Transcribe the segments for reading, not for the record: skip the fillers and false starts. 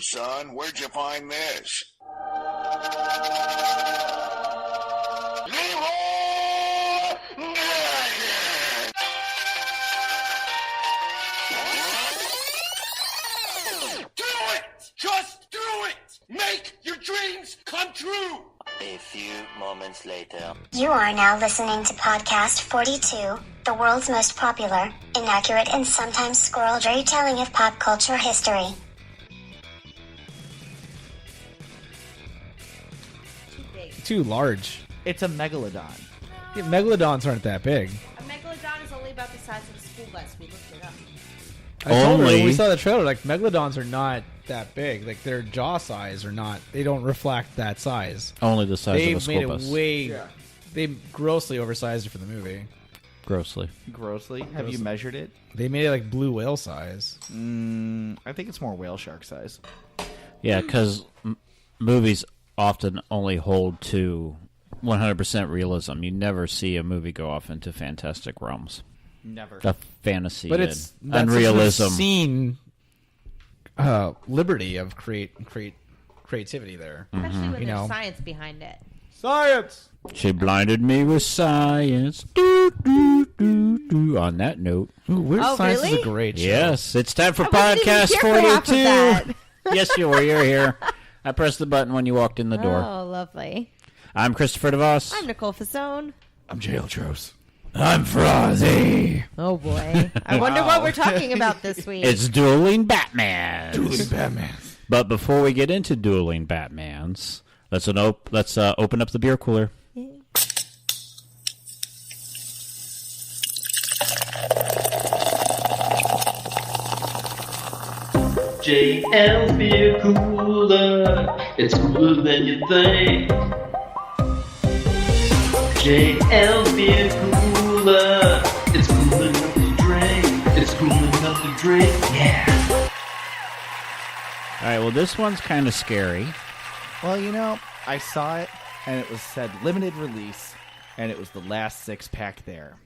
son. Where'd you find this? Just do it! Make your dreams come true! A few moments later. You are now listening to Podcast 42, the world's most popular, inaccurate, and sometimes squirreled retelling of pop culture history. Too large. It's a megalodon. Yeah, megalodons aren't that big. A megalodon is only about the size of a school bus. We looked it up. I told her when we saw the trailer, like, megalodons are not that big. Like, their jaw size are not, they don't reflect that size. Only the size of a school bus. They grossly oversized it for the movie. Grossly. Have you measured it? They made it like blue whale size. I think it's more whale shark size. Yeah, because movies often only hold to 100% realism. You never see a movie go off into fantastic realms. Never. A fantasy, but that's unrealism. Seen liberty of creativity there, especially when there's science behind it. Science. She blinded me with science. Do, do, do, do. On that note, Science really? is a great show. Yes, it's time for podcast 42. Yes, you were. You're here. I pressed the button when you walked in the door. Oh, lovely. I'm Christopher DeVos. I'm Nicole Fasone. I'm J.L. Tros. I'm Faraz. Oh, boy. I wonder what we're talking about this week. It's Dueling Batman. Dueling Batman. But before we get into Dueling Batmans, let's open up the beer cooler. JL Beer Cooler, it's cooler than you think. JL Beer Cooler, it's cool enough to drink. It's cool enough to drink, yeah. All right, well, this one's kind of scary. Well, I saw it, and it was said limited release, and it was the last 6-pack there.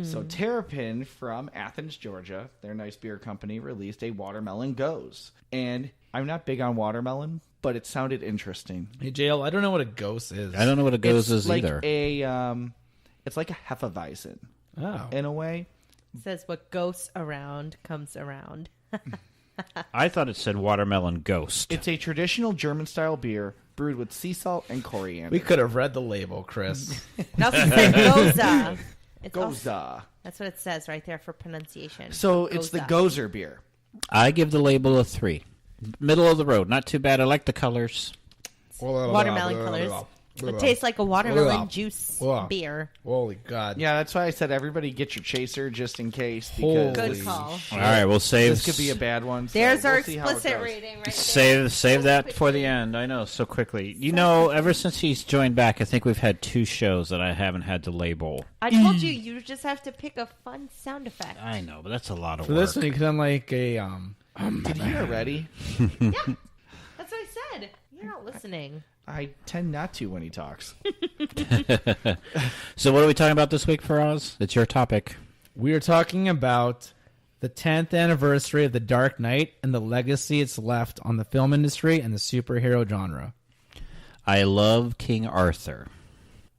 So Terrapin from Athens, Georgia, their nice beer company, released a Watermelon Goes. And I'm not big on watermelon, but it sounded interesting. Hey, JL, I don't know what a ghost is. I don't know what a Goes is like either. It's like a Hefeweizen, Oh. in a way. It says what goes around comes around. I thought it said Watermelon Ghost. It's a traditional German-style beer brewed with sea salt and coriander. We could have read the label, Chris. No, it says Goza. It's Goza. also, that's what it says right there for pronunciation. So it's the Gozer beer. I give the label a 3. Middle of the road. Not too bad. I like the colors. Watermelon colors. It tastes like a watermelon juice beer. Holy God. Yeah, that's why I said everybody get your chaser just in case. Because Good call. All right, we'll save. This could be a bad one. So There's our we'll see how it explicit goes. rating right there. Save that for the end. I know, so quickly. Ever since he's joined back, I think we've had 2 shows that I haven't had to label. I told you, you just have to pick a fun sound effect. I know, but that's a lot of For work. this one, you could have like a Did you hear ready? Yeah, that's what I said. You're not listening. I tend not to when he talks. So what are we talking about this week, Faraz? It's your topic. We are talking about the 10th anniversary of The Dark Knight and the legacy it's left on the film industry and the superhero genre. I love King Arthur.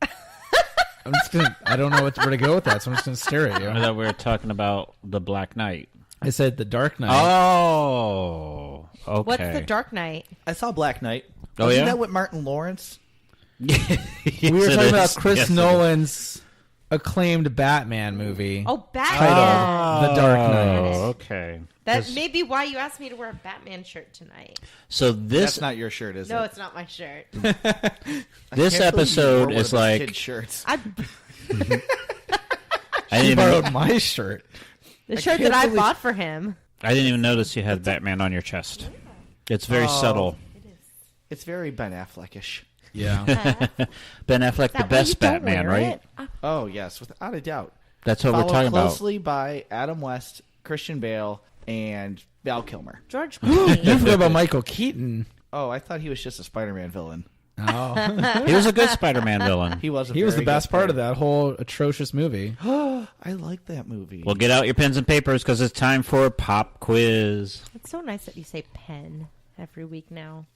I don't know where to go with that, so I'm just going to stare at I you. thought we were talking about the Black Knight. I said The Dark Knight. Oh, okay. What's the Dark Knight? I saw Black Knight. Oh, Wasn't yeah? that with Martin Lawrence? We were talking about Chris Nolan's acclaimed Batman movie. Oh, Batman. Titled The Dark Knight. Oh, okay. That may be why you asked me to wear a Batman shirt tonight. So this That's not your shirt, is No, it? it's not my shirt. this episode is like kid shirts. I, I She didn't borrowed even, my shirt. the shirt that I bought for him. I didn't even notice you had Batman on your chest. It's very subtle. It's very Ben Affleck-ish. Yeah. Ben Affleck, the That way best you don't Batman, wear right? it. Oh, yes, without a doubt. That's what we're Followed talking about. closely by Adam West, Christian Bale, and Val Kilmer. George You Clooney. forgot about Michael Keaton. Oh, I thought he was just a Spider-Man villain. Oh. He was a good Spider-Man villain. He was. He was the best part of that whole atrocious movie. I like that movie. Well, get out your pens and papers because it's time for a pop quiz. It's so nice that you say pen. every week now.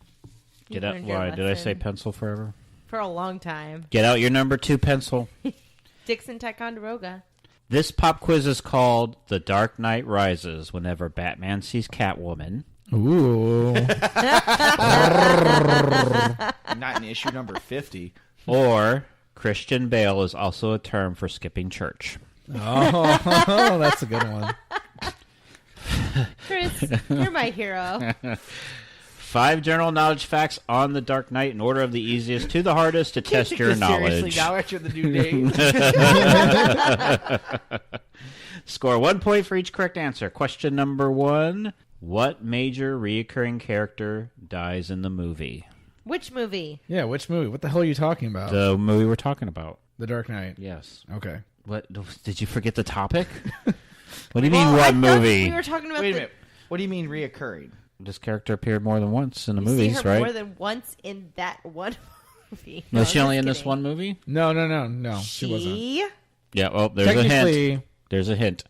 Get You've out. learned your Why did I say lesson. pencil forever? For a long time. Get out your number 2 pencil. Dixon Ticonderoga. This pop quiz is called The Dark Knight Rises whenever Batman sees Catwoman. Ooh. Not in issue number 50. Or Christian Bale is also a term for skipping church. Oh, that's a good one. Chris, you're my hero. 5 general knowledge facts on The Dark Knight in order of the easiest to the hardest to test your Seriously, knowledge. now after the new name. Score 1 point for each correct answer. Question number 1. What major reoccurring character dies in the movie? Which movie? Yeah, which movie? What the hell are you talking about? The movie we're talking about. The Dark Knight. Yes. Okay. What? Did you forget the topic? What do you mean, Well, I what thought movie? We were talking about Wait a minute. What do you mean reoccurring? This character appeared more than once in the You movies, see her right? more than once in that one movie. Was she I'm only just in this kidding. one movie? No, she wasn't. She? Yeah, well, there's a hint. Technically, There's a hint.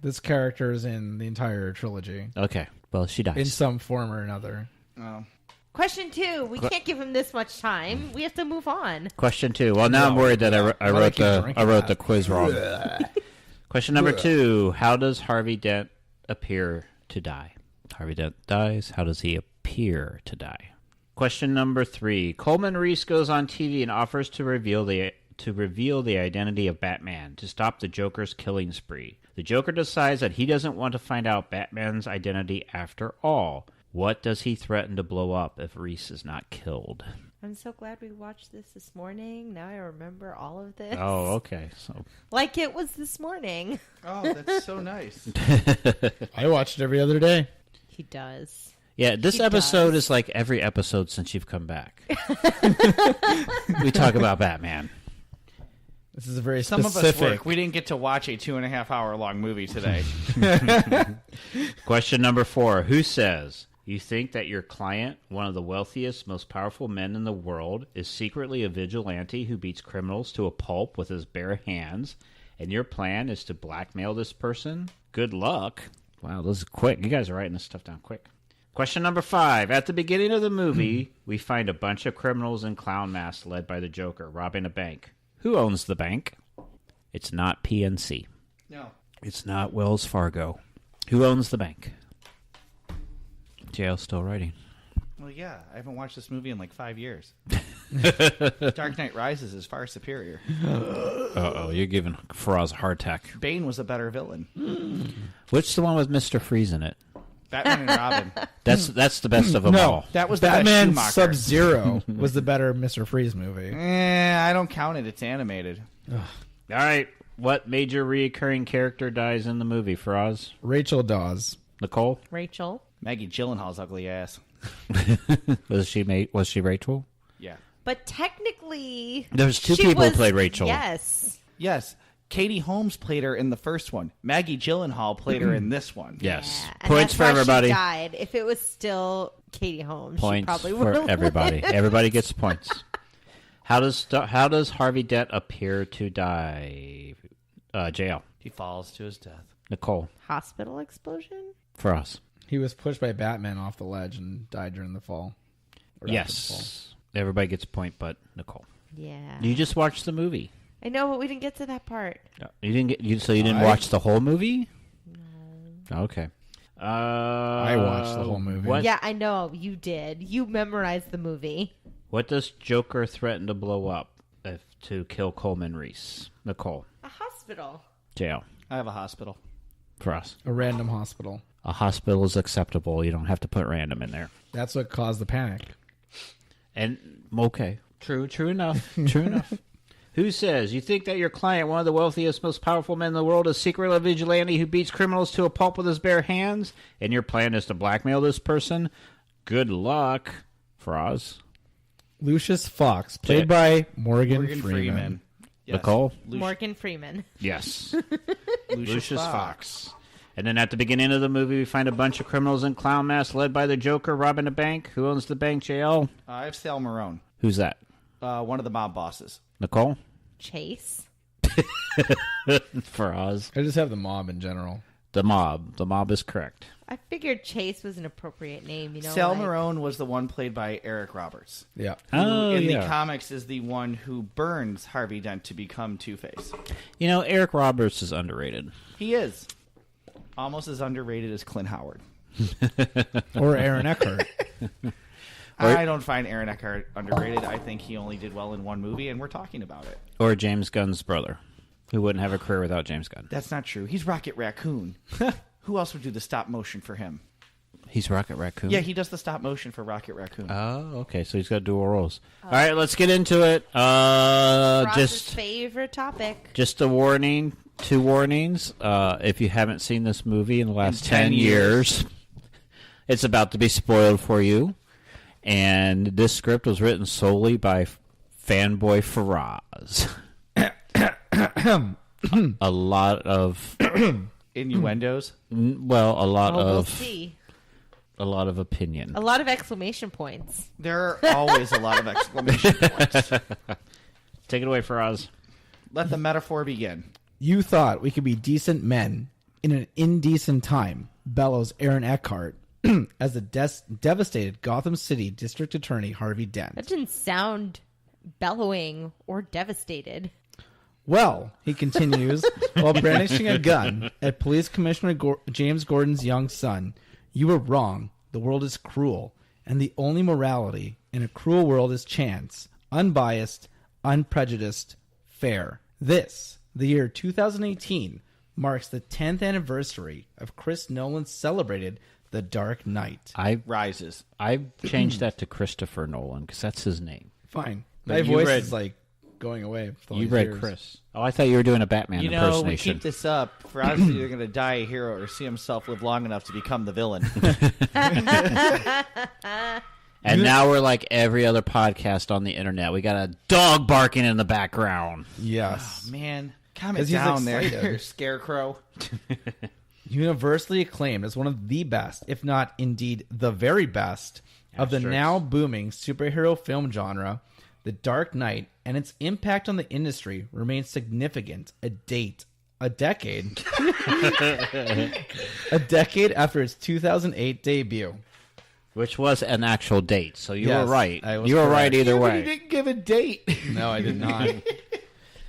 this character is in the entire trilogy Okay, well, she dies. in some form or another. Oh. Question 2. We can't give him this much time. We have to move on. Question 2. Well, now I'm worried that I Why do I wrote keep drinking the that? quiz wrong. Question number 2. How does Harvey Dent appear to die? Harvey Dent dies. How does he appear to die? Question number 3. Coleman Reese goes on TV and offers to reveal the identity of Batman to stop the Joker's killing spree. The Joker decides that he doesn't want to find out Batman's identity after all. What does he threaten to blow up if Reese is not killed? I'm so glad we watched this morning. Now I remember all of this. Oh, okay. So Like it was this morning. Oh, that's so nice. I watch it every other day. He does. yeah, this He episode does. is like every episode since you've come back. We talk about Batman. This is a very Some of us specific. work. We didn't get to watch a 2.5 hour long movie today. Question number 4. Who says, you think that your client, one of the wealthiest, most powerful men in the world, is secretly a vigilante who beats criminals to a pulp with his bare hands, and your plan is to blackmail this person? Good luck. Wow, this is quick. You guys are writing this stuff down quick. Question number 5. At the beginning of the movie, we find a bunch of criminals in clown masks led by the Joker robbing a bank. Who owns the bank? It's not PNC. No. It's not Wells Fargo. Who owns the bank? JL's still writing. Well, yeah. I haven't watched this movie in like 5 years. Dark Knight Rises is far superior. Uh-oh, you're giving Faraz a heart attack. Bane was a better villain. Which the one with Mr. Freeze in it? Batman and Robin. That's the best of them No, all. That was the Batman best Sub Schumacher. Zero was the better Mr. Freeze movie. I don't count it. It's animated. All right, what major reoccurring character dies in the movie, Faraz? Rachel Dawes. Nicole? Rachel. Maggie Gyllenhaal's ugly ass. Was she Rachel? Yeah. But technically... There's 2 she people who was- played Rachel. Yes. Yes. Katie Holmes played her in the first one. Maggie Gyllenhaal played her in this one. Yes. Yeah. And Points that's for why everybody. She died. If it was still Katie Holmes, she Points probably for would. everybody. Everybody gets points. How does Harvey Dent appear to die? JL. He falls to his death. Nicole. Hospital explosion? For us. He was pushed by Batman off the ledge and died during the fall. Or after the Yes. Everybody gets a point but Nicole. Yeah. You just watched the movie. I know, but we didn't get to that part. You didn't get so you didn't watch the whole movie? No. Okay. I watched the whole movie. What, Yeah, I know. You did. You memorized the movie. what does Joker threaten to blow up to kill Coleman Reese? Nicole. A hospital. JL. I have a hospital. For us. A random hospital. A hospital is acceptable. You don't have to put random in there. That's what caused the panic. And okay. True enough. True enough. Who says, you think that your client, one of the wealthiest, most powerful men in the world, is secretly a vigilante who beats criminals to a pulp with his bare hands, and your plan is to blackmail this person? Good luck, Faraz. Lucius Fox, played by Morgan Morgan Freeman. Freeman. Yes. Nicole? Morgan Freeman. Yes. Lucius Fox. And then at the beginning of the movie, we find a bunch of criminals in clown masks led by the Joker robbing a bank. Who owns the bank, JL? I have Sal Marone. Who's that? One of the mob bosses. Nicole? Chase. Faraz. I just have the mob in general. The Mob. The Mob is correct. I figured Chase was an appropriate name. You know, Sal like- Marone was the one played by Eric Roberts. Yeah. Oh, Who, in yeah. the comics, is the one who burns Harvey Dent to become Two-Face. You know, Eric Roberts is underrated. He is almost as underrated as Clint Howard. Or Aaron Eckhart. I don't find Aaron Eckhart underrated. I think he only did well in one movie, and we're talking about it. Or James Gunn's brother, who wouldn't have a career without James Gunn. That's not true. He's Rocket Raccoon. Who else would do the stop motion for him? He's Rocket Raccoon? Yeah, he does the stop motion for Rocket Raccoon. Oh, okay. So he's got dual roles. All right, let's get into it. Ross's favorite topic. Just a warning, 2 warnings. If you haven't seen this movie in the last 10 10 years, it's about to be spoiled for you. And this script was written solely by fanboy Faraz. A lot of, Innuendos. a lot We'll of, see. a lot of opinion. A lot of exclamation points. There are always a lot of exclamation points. Take it away, Faraz. Let the metaphor begin. You thought we could be decent men in an indecent time, bellows Aaron Eckhart as the devastated Gotham City District Attorney Harvey That Dent. didn't sound bellowing or devastated. Well, he continues, while brandishing a gun at Police Commissioner James Gordon's young son, you were wrong. The world is cruel, and the only morality in a cruel world is chance, unbiased, unprejudiced, fair. This, the year 2018, marks the 10th anniversary of Chris Nolan's celebrated The Dark Knight. Rises. I changed that to Christopher Nolan because that's his name. Fine. But My you voice read- is like going away. with all You these read years. Chris. Oh, I thought you were doing a Batman You know, we impersonation. keep this up. Faraz is either going to die a hero or see himself live long enough to become the villain. And now we're like every other podcast on the internet. We got a dog barking in the background. Yes. Man, calm it 'Cause he's down there, excited. Scarecrow. Universally acclaimed as one of the best, if not indeed the very best, of the Asterisks. now booming superhero film genre, The Dark Knight and its impact on the industry remains significant. A decade after its 2008 debut. Which was an actual date, so you Yes, were right. I was You were correct. right either You way. didn't give a date. No, I did not.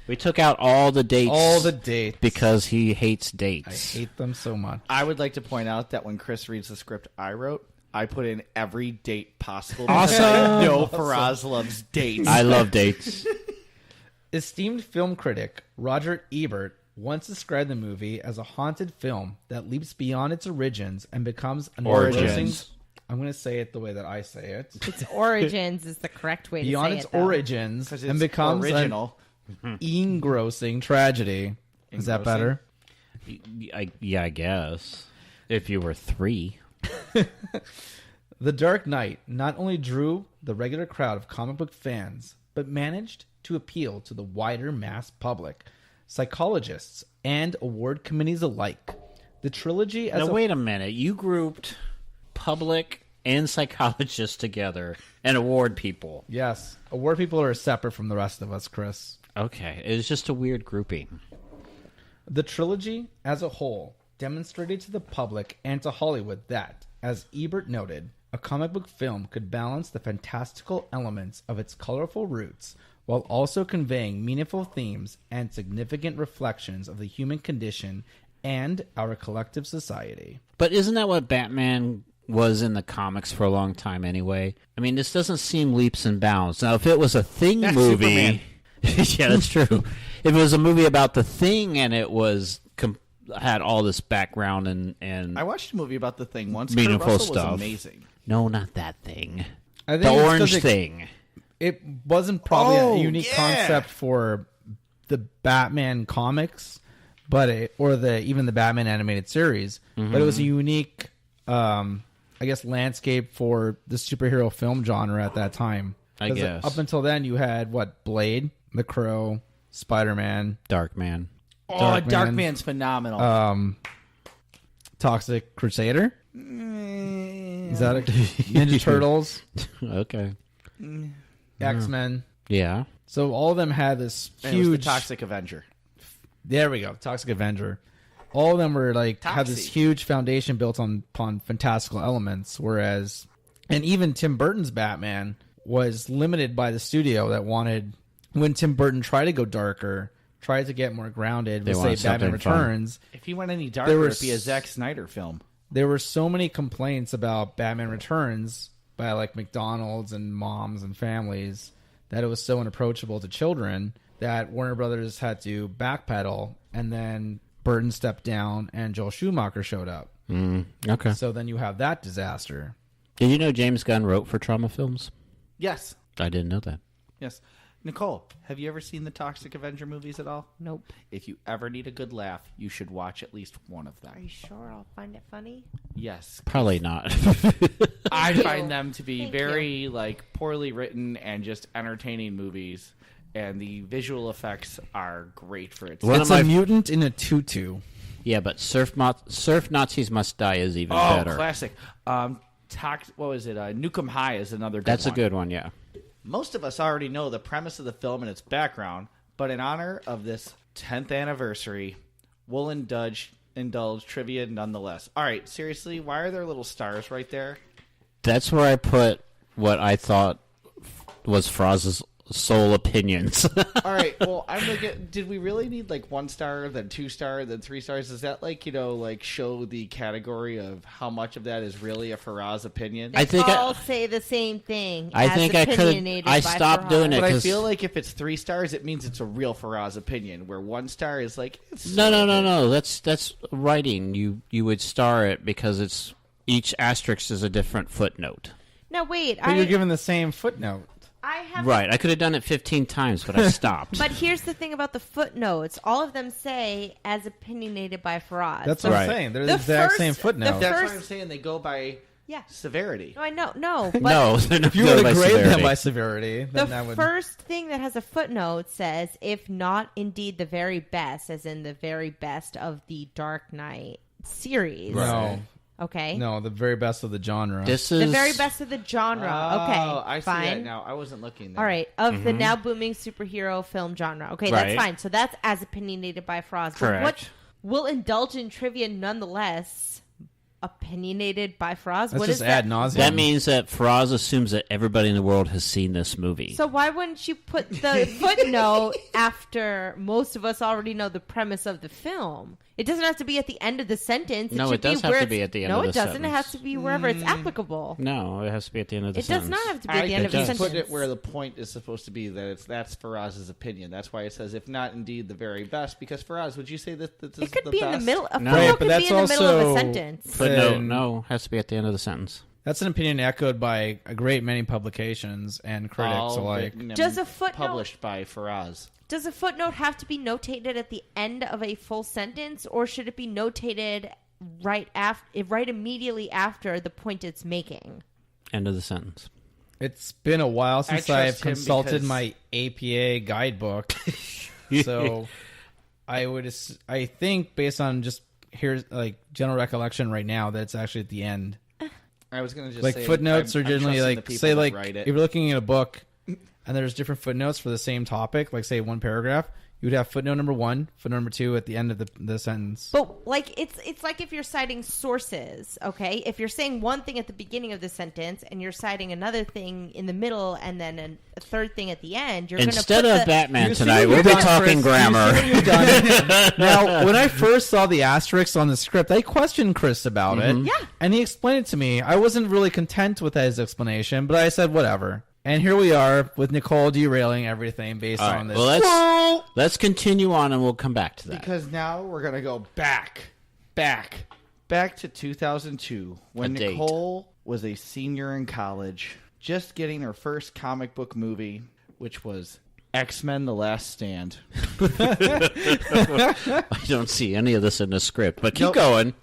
We took out all the dates. All the dates. because he hates I dates. hate them so much. I would like to point out that when Chris reads the script I wrote, I put in every date possible. Awesome. I know Faraz loves dates. I love dates. Esteemed film critic Roger Ebert once described the movie as a haunted film that leaps beyond its origins and becomes an Origins. engrossing- I'm going to say it the way that I say it. Its origins is the correct way Beyond to say its it, though. origins 'Cause and it's becomes original. an engrossing tragedy. Is that Engrossing? better? I guess. If you were 3. The Dark Knight not only drew the regular crowd of comic book fans, but managed to appeal to the wider mass public, psychologists, and award committees alike. The trilogy as Now, a wait a minute. You grouped public and psychologists together and award people. Yes, award people are separate from the rest of us, Chris. Okay. It was just a weird grouping. The trilogy as a whole demonstrated to the public and to Hollywood that, as Ebert noted, a comic book film could balance the fantastical elements of its colorful roots while also conveying meaningful themes and significant reflections of the human condition and our collective society. But isn't that what Batman was in the comics for a long time anyway? I mean, this doesn't seem leaps and bounds. Now, if it was a Thing That's movie... yeah, that's true. If it was a movie about the Thing and it was had all this background and I watched a movie about the Thing once. Meaningful Kurt Russell stuff. was amazing. No, not that Thing. I think The it's 'cause Orange Thing. It wasn't probably Oh, a unique yeah. concept for the Batman comics, but even the Batman animated series. But it was a unique, I guess, landscape for the superhero film genre at that time. I 'Cause guess. up until then, you had Blade, The Crow, Spider-Man, Darkman. Darkman. Darkman's phenomenal. Toxic Crusader. Is that a Ninja Turtles, Okay. X-Men? Yeah. So all of them had this And it was the huge Toxic Avenger. There we go. Toxic Avenger. all of them were like had this Toxie. huge foundation built upon fantastical elements, whereas, and even Tim Burton's Batman was limited by the studio that wanted, when Tim Burton tried to go darker, tried to get more grounded, They with say wanted Batman something fun. Returns. If he went any There darker, were it'd be a Zack Snyder film. There were so many complaints about Batman Returns by like McDonald's and moms and families that it was so unapproachable to children that Warner Brothers had to backpedal, and then Burton stepped down and Joel Schumacher showed up. Okay. So then you have that disaster. Did you know James Gunn wrote for trauma films? Yes. I didn't know that. Yes. Nicole, have you ever seen the Toxic Avenger movies at all? Nope. If you ever need a good laugh, you should watch at least one of them. Are you sure I'll find it funny? Yes. Probably not. I you. find them to be Thank very like poorly written and just entertaining movies, and the visual effects are great for it. One It's of a my- mutant in a tutu. Yeah, but Surf Nazis Must Die is even Oh, better. classic. What was it? Nuke 'Em High is another good That's one. a good one, yeah. Most of us already know the premise of the film and its background, but in honor of this 10th anniversary, we'll indulge trivia nonetheless. All right, seriously, why are there little stars right there? That's where I put what I thought was Faraz's sole opinions. All right, well, I'm looking. Did we really need like 1 star, then 2 star, then 3 stars? Does that like like show the category of how much of that is really a Faraz opinion? I think all say the same thing. I as think I could. opinionated I by stopped Faraz. doing it But I 'cause- feel like if it's 3 stars, it means it's a real Faraz opinion. Where 1 star is like it's No. That's writing. You would star it because it's each asterisk is a different footnote. No, wait. But you're given the same footnote. I have Right. I could have done it 15 times, but I stopped. But here's the thing about the footnotes. All of them say as opinionated by Faraz. That's So what Right. I'm saying. They're The the exact first- same footnote. the That's first- why I'm saying they go by yeah. severity. No, I know. No. But no, they're not If you going were by to grade severity. them by severity, the then that would. first thing that has a footnote says, if not indeed the very best, as in the very best of the Dark Knight series. No, Okay. no, the very best of the genre. This The is very best of the genre. Okay. Oh, I see fine. that now. I wasn't looking there. All right, of the now booming superhero film genre. Okay, that's Right. fine. So that's as opinionated by Faraz. But Correct. what will indulge in trivia nonetheless? Opinionated by Faraz. That's What just is ad that? nauseum. That means that Faraz assumes that everybody in the world has seen this movie. So why wouldn't you put the footnote after most of us already know the premise of the film? It doesn't have to be at the end of the sentence. No, should it does be have where to it's- be at the end no, of the it doesn't. It has sentence. to be wherever it's applicable. No, it has to be at the end of the It sentence. does not have to be at the I end of the just sentence. put it where the point is supposed to be that that's Faraz's opinion. That's why it says, if not indeed the very best. Because Faraz, would you say that this is It could the be best? in the middle. A No. footnote Right, but could that's be in the middle of a also- sentence. But no, And- no, has to be at the end of the sentence. That's an opinion echoed by a great many publications and critics All alike. written and Does a footnote- published by Faraz? Does a footnote have to be notated at the end of a full sentence, or should it be notated right immediately after the point it's making? End of the sentence. It's been a while since trust I've him consulted because- my APA guidebook, so I think based on just here's like general recollection right now that it's actually at the end. I was going to just Like say footnotes I'm are generally trusting the like people say that like write if it. you're looking at a book and there's different footnotes for the same topic, like say one paragraph, you would have footnote number 1, footnote number 2 at the end of the sentence. But like it's like if you're citing sources, okay? If you're saying one thing at the beginning of the sentence and you're citing another thing in the middle and then a third thing at the end, you're Instead going to of put the, Batman You see tonight, what we'll you've be done, talking Chris? grammar. You see what you've done? Now, when I first saw the asterisks on the script, I questioned Chris about it. Yeah. And he explained it to me. I wasn't really content with his explanation, but I said, whatever. And here we are with Nicole derailing everything based All on right, this. well, let's continue on, and we'll come back to that. Because now we're going to go back to 2002 when A date. Nicole was a senior in college, just getting her first comic book movie, which was X-Men: The Last Stand. I don't see any of this in the script, but keep Nope. going.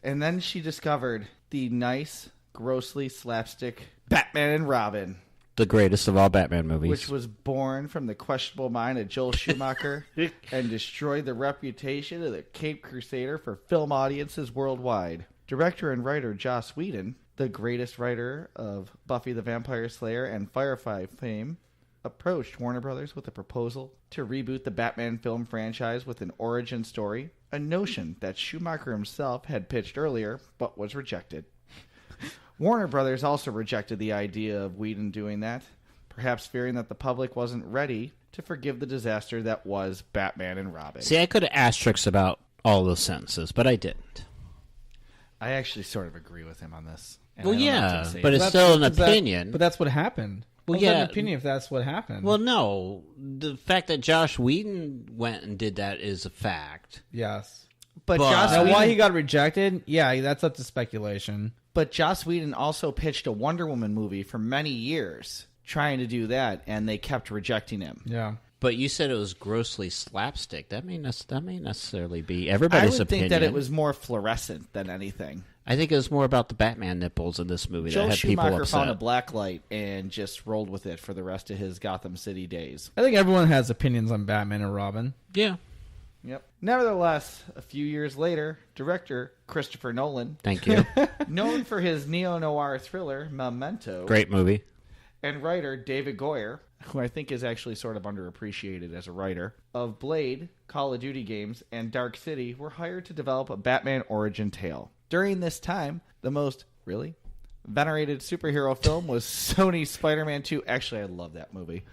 And then she discovered the nice, grossly slapstick Batman and Robin, The greatest of all Batman movies. which was born from the questionable mind of Joel Schumacher and destroyed the reputation of the Cape Crusader for film audiences worldwide. Director and writer Joss Whedon, the greatest writer of Buffy the Vampire Slayer and Firefly fame, approached Warner Brothers with a proposal to reboot the Batman film franchise with an origin story, a notion that Schumacher himself had pitched earlier but was rejected. Warner Brothers also rejected the idea of Whedon doing that, perhaps fearing that the public wasn't ready to forgive the disaster that was Batman and Robin. See, I could have asterisks about all those sentences, but I didn't. I actually sort of agree with him on this. And Well, I don't know yeah, what to say. but it's still an opinion. But that's what happened. Well, How's that yeah. an opinion if that's what happened. Well, no. The fact that Josh Whedon went and did that is a fact. yes. But But- Joss Now, Whedon, why he got rejected? Yeah, that's up to speculation. but Joss Whedon also pitched a Wonder Woman movie for many years, trying to do that, and they kept rejecting him. Yeah. But you said it was grossly slapstick. That may necessarily be I everybody's would opinion. think that it was more fluorescent than anything. I think it was more about the Batman nipples in this movie Joe that had people Schumacher upset. found a black light and just rolled with it for the rest of his Gotham City days. I think everyone has opinions on Batman and Robin. Yeah. Yep. Nevertheless, a few years later, director Christopher Nolan, Thank you. known for his neo-noir thriller Memento, Great movie. and writer David Goyer, who I think is actually sort of underappreciated as a writer, of Blade, Call of Duty games, and Dark City, were hired to develop a Batman origin tale. During this time, the most, venerated superhero film was Sony's Spider-Man 2. Actually, I love that movie.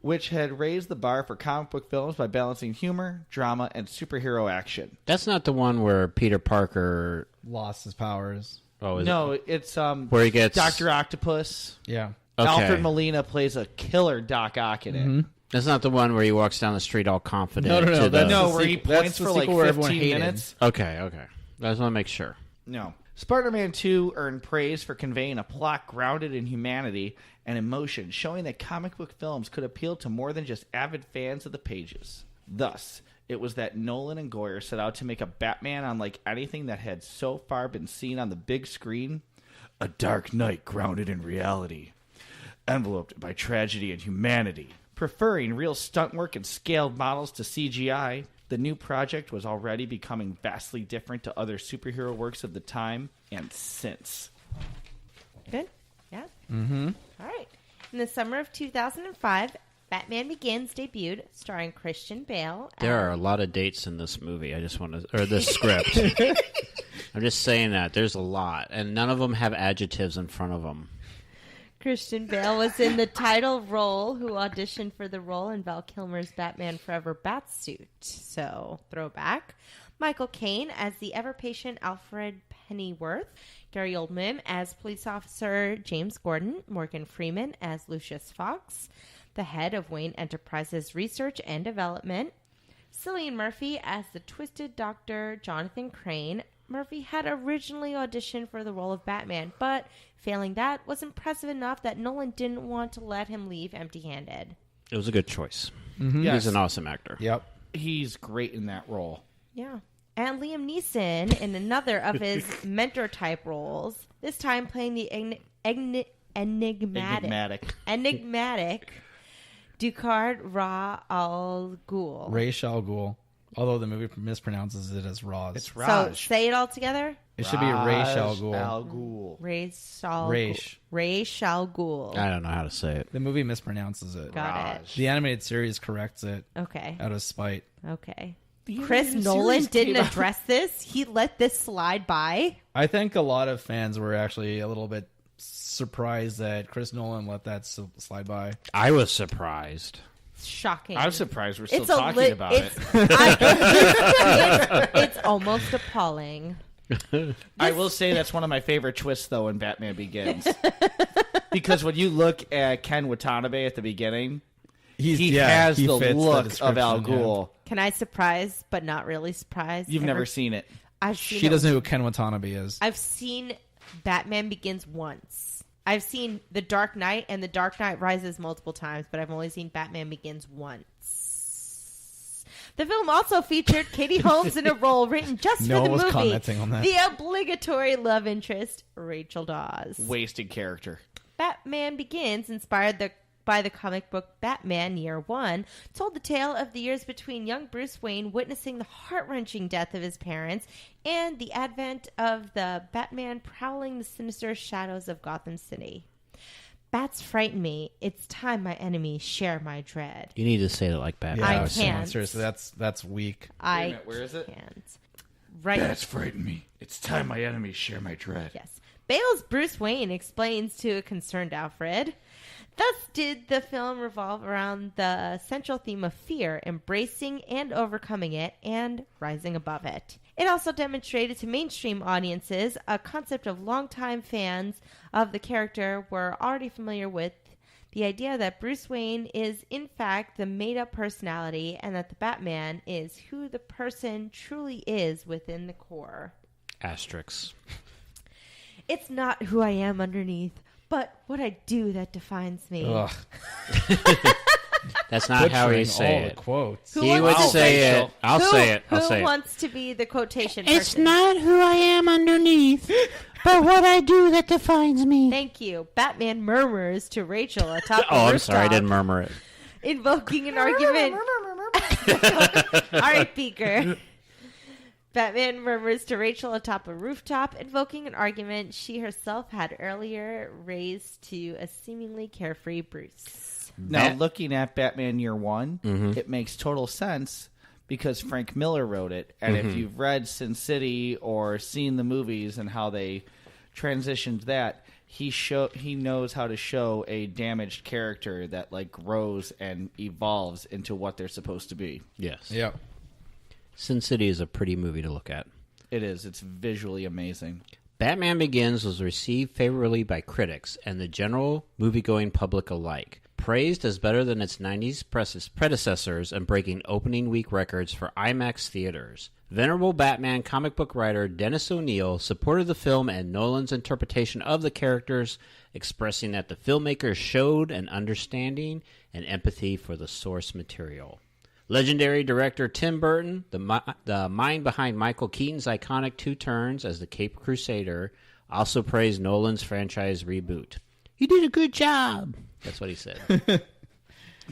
Which had raised the bar for comic book films by balancing humor, drama, and superhero action. That's not the one where Peter Parker. Lost his powers. Oh, is No, it's Where he gets- Dr. Octopus. Yeah. Okay. Alfred Molina plays a killer Doc Ock in it. That's not the one where he walks down the street all confident. No, to the- that's No, the where he sequel- that's points the for like sequel where everyone 15 hated. minutes. Okay. I just want to make sure. No. Spider-Man 2 earned praise for conveying a plot grounded in humanity and emotion, showing that comic book films could appeal to more than just avid fans of the pages. Thus, it was that Nolan and Goyer set out to make a Batman unlike anything that had so far been seen on the big screen. A dark knight grounded in reality, enveloped by tragedy and humanity. Preferring real stunt work and scaled models to CGI, the new project was already becoming vastly different to other superhero works of the time and since. Good? Yeah? Mm-hmm. All right. In the summer of 2005, Batman Begins debuted, starring Christian Bale. There are a lot of dates in this movie. I just want to, or this script. I'm just saying that there's a lot, and none of them have adjectives in front of them. Christian Bale was in the title role, who auditioned for the role in Val Kilmer's Batman Forever Batsuit. So, throwback. Michael Caine as the ever-patient Alfred Pennyworth. Gary Oldman as police officer James Gordon. Morgan Freeman as Lucius Fox, the head of Wayne Enterprises Research and Development. Cillian Murphy as the twisted Dr. Jonathan Crane. Murphy had originally auditioned for the role of Batman, but failing that was impressive enough that Nolan didn't want to let him leave empty-handed. It was a good choice. Yes. He's an awesome actor. Yep. He's great in that role. Yeah. And Liam Neeson in another of his mentor-type roles, this time playing the enigmatic Ducard Ra Al Ghul. Ra's al Ghul. Although the movie mispronounces it as Roz. It's So Raj. say it all together. It should be Ra's al Raj Ghul. Al Ghul. Ra's al Raish. Ra's al Ghul. I don't know how to say it. The movie mispronounces it. Got it. The animated series corrects it Okay. out of spite. Okay. The Chris animated Nolan series didn't came out- address this. He let this slide by. I think a lot of fans were actually a little bit surprised that Chris Nolan let that slide by. I was surprised. Shocking. I'm surprised we're still It's a talking lit- about it's, it. it's almost appalling. I will say that's one of my favorite twists, though, in Batman Begins. Because when you look at Ken Watanabe at the beginning, he has he the fits look of Al description, yeah. Ghul. Can I surprise, but not really surprise? You've ever? never seen it. I've seen She it- doesn't know who Ken Watanabe is. I've seen Batman Begins once. I've seen The Dark Knight and The Dark Knight Rises multiple times, but I've only seen Batman Begins once. The film also featured Katie Holmes in a role written just No for the one was movie. commenting on that. The obligatory love interest, Rachel Dawes. Wasted character. Batman Begins, inspired by the comic book Batman Year One, told the tale of the years between young Bruce Wayne witnessing the heart-wrenching death of his parents and the advent of the Batman prowling the sinister shadows of Gotham City. Bats frighten me. It's time my enemies share my dread. You need to say it like Batman. I come on, can't. seriously, that's weak. I minute, where is it? can't. Right. Bats frighten me. It's time my enemies share my dread. Yes. Bale's Bruce Wayne explains to a concerned Alfred. Thus did the film revolve around the central theme of fear, embracing and overcoming it, and rising above it. It also demonstrated to mainstream audiences a concept of longtime fans of the character were already familiar with, the idea that Bruce Wayne is in fact the made-up personality and that the Batman is who the person truly is within the core. Asterix. It's not who I am underneath, but what I do that defines me. Ugh. That's not how he Butchering say all it. the quotes. Who He wants would to say say it. I'll say it. I'll Who say it. wants to be the quotation person? who I am underneath, but what I do that defines me. Thank you. Batman murmurs to Rachel atop the Oh, I'm rooftop, sorry, I didn't murmur it. invoking an argument. All right, Beaker. Batman murmurs to Rachel atop a rooftop, invoking an argument she herself had earlier raised to a seemingly carefree Bruce. Now, looking at Batman Year One, it makes total sense because Frank Miller wrote it. And if you've read Sin City or seen the movies and how they transitioned that, he knows how to show a damaged character that like grows and evolves into what they're supposed to be. Yes. Yep. Sin City is a pretty movie to look at. It is. It's visually amazing. Batman Begins was received favorably by critics and the general movie-going public alike. Praised as better than its 90s predecessors and breaking opening week records for IMAX theaters. Venerable Batman comic book writer Dennis O'Neil supported the film and Nolan's interpretation of the characters, expressing that the filmmakers showed an understanding and empathy for the source material. Legendary director Tim Burton, the mind behind Michael Keaton's iconic two turns as the Caped Crusader, also praised Nolan's franchise reboot. You did a good job. That's what he said. But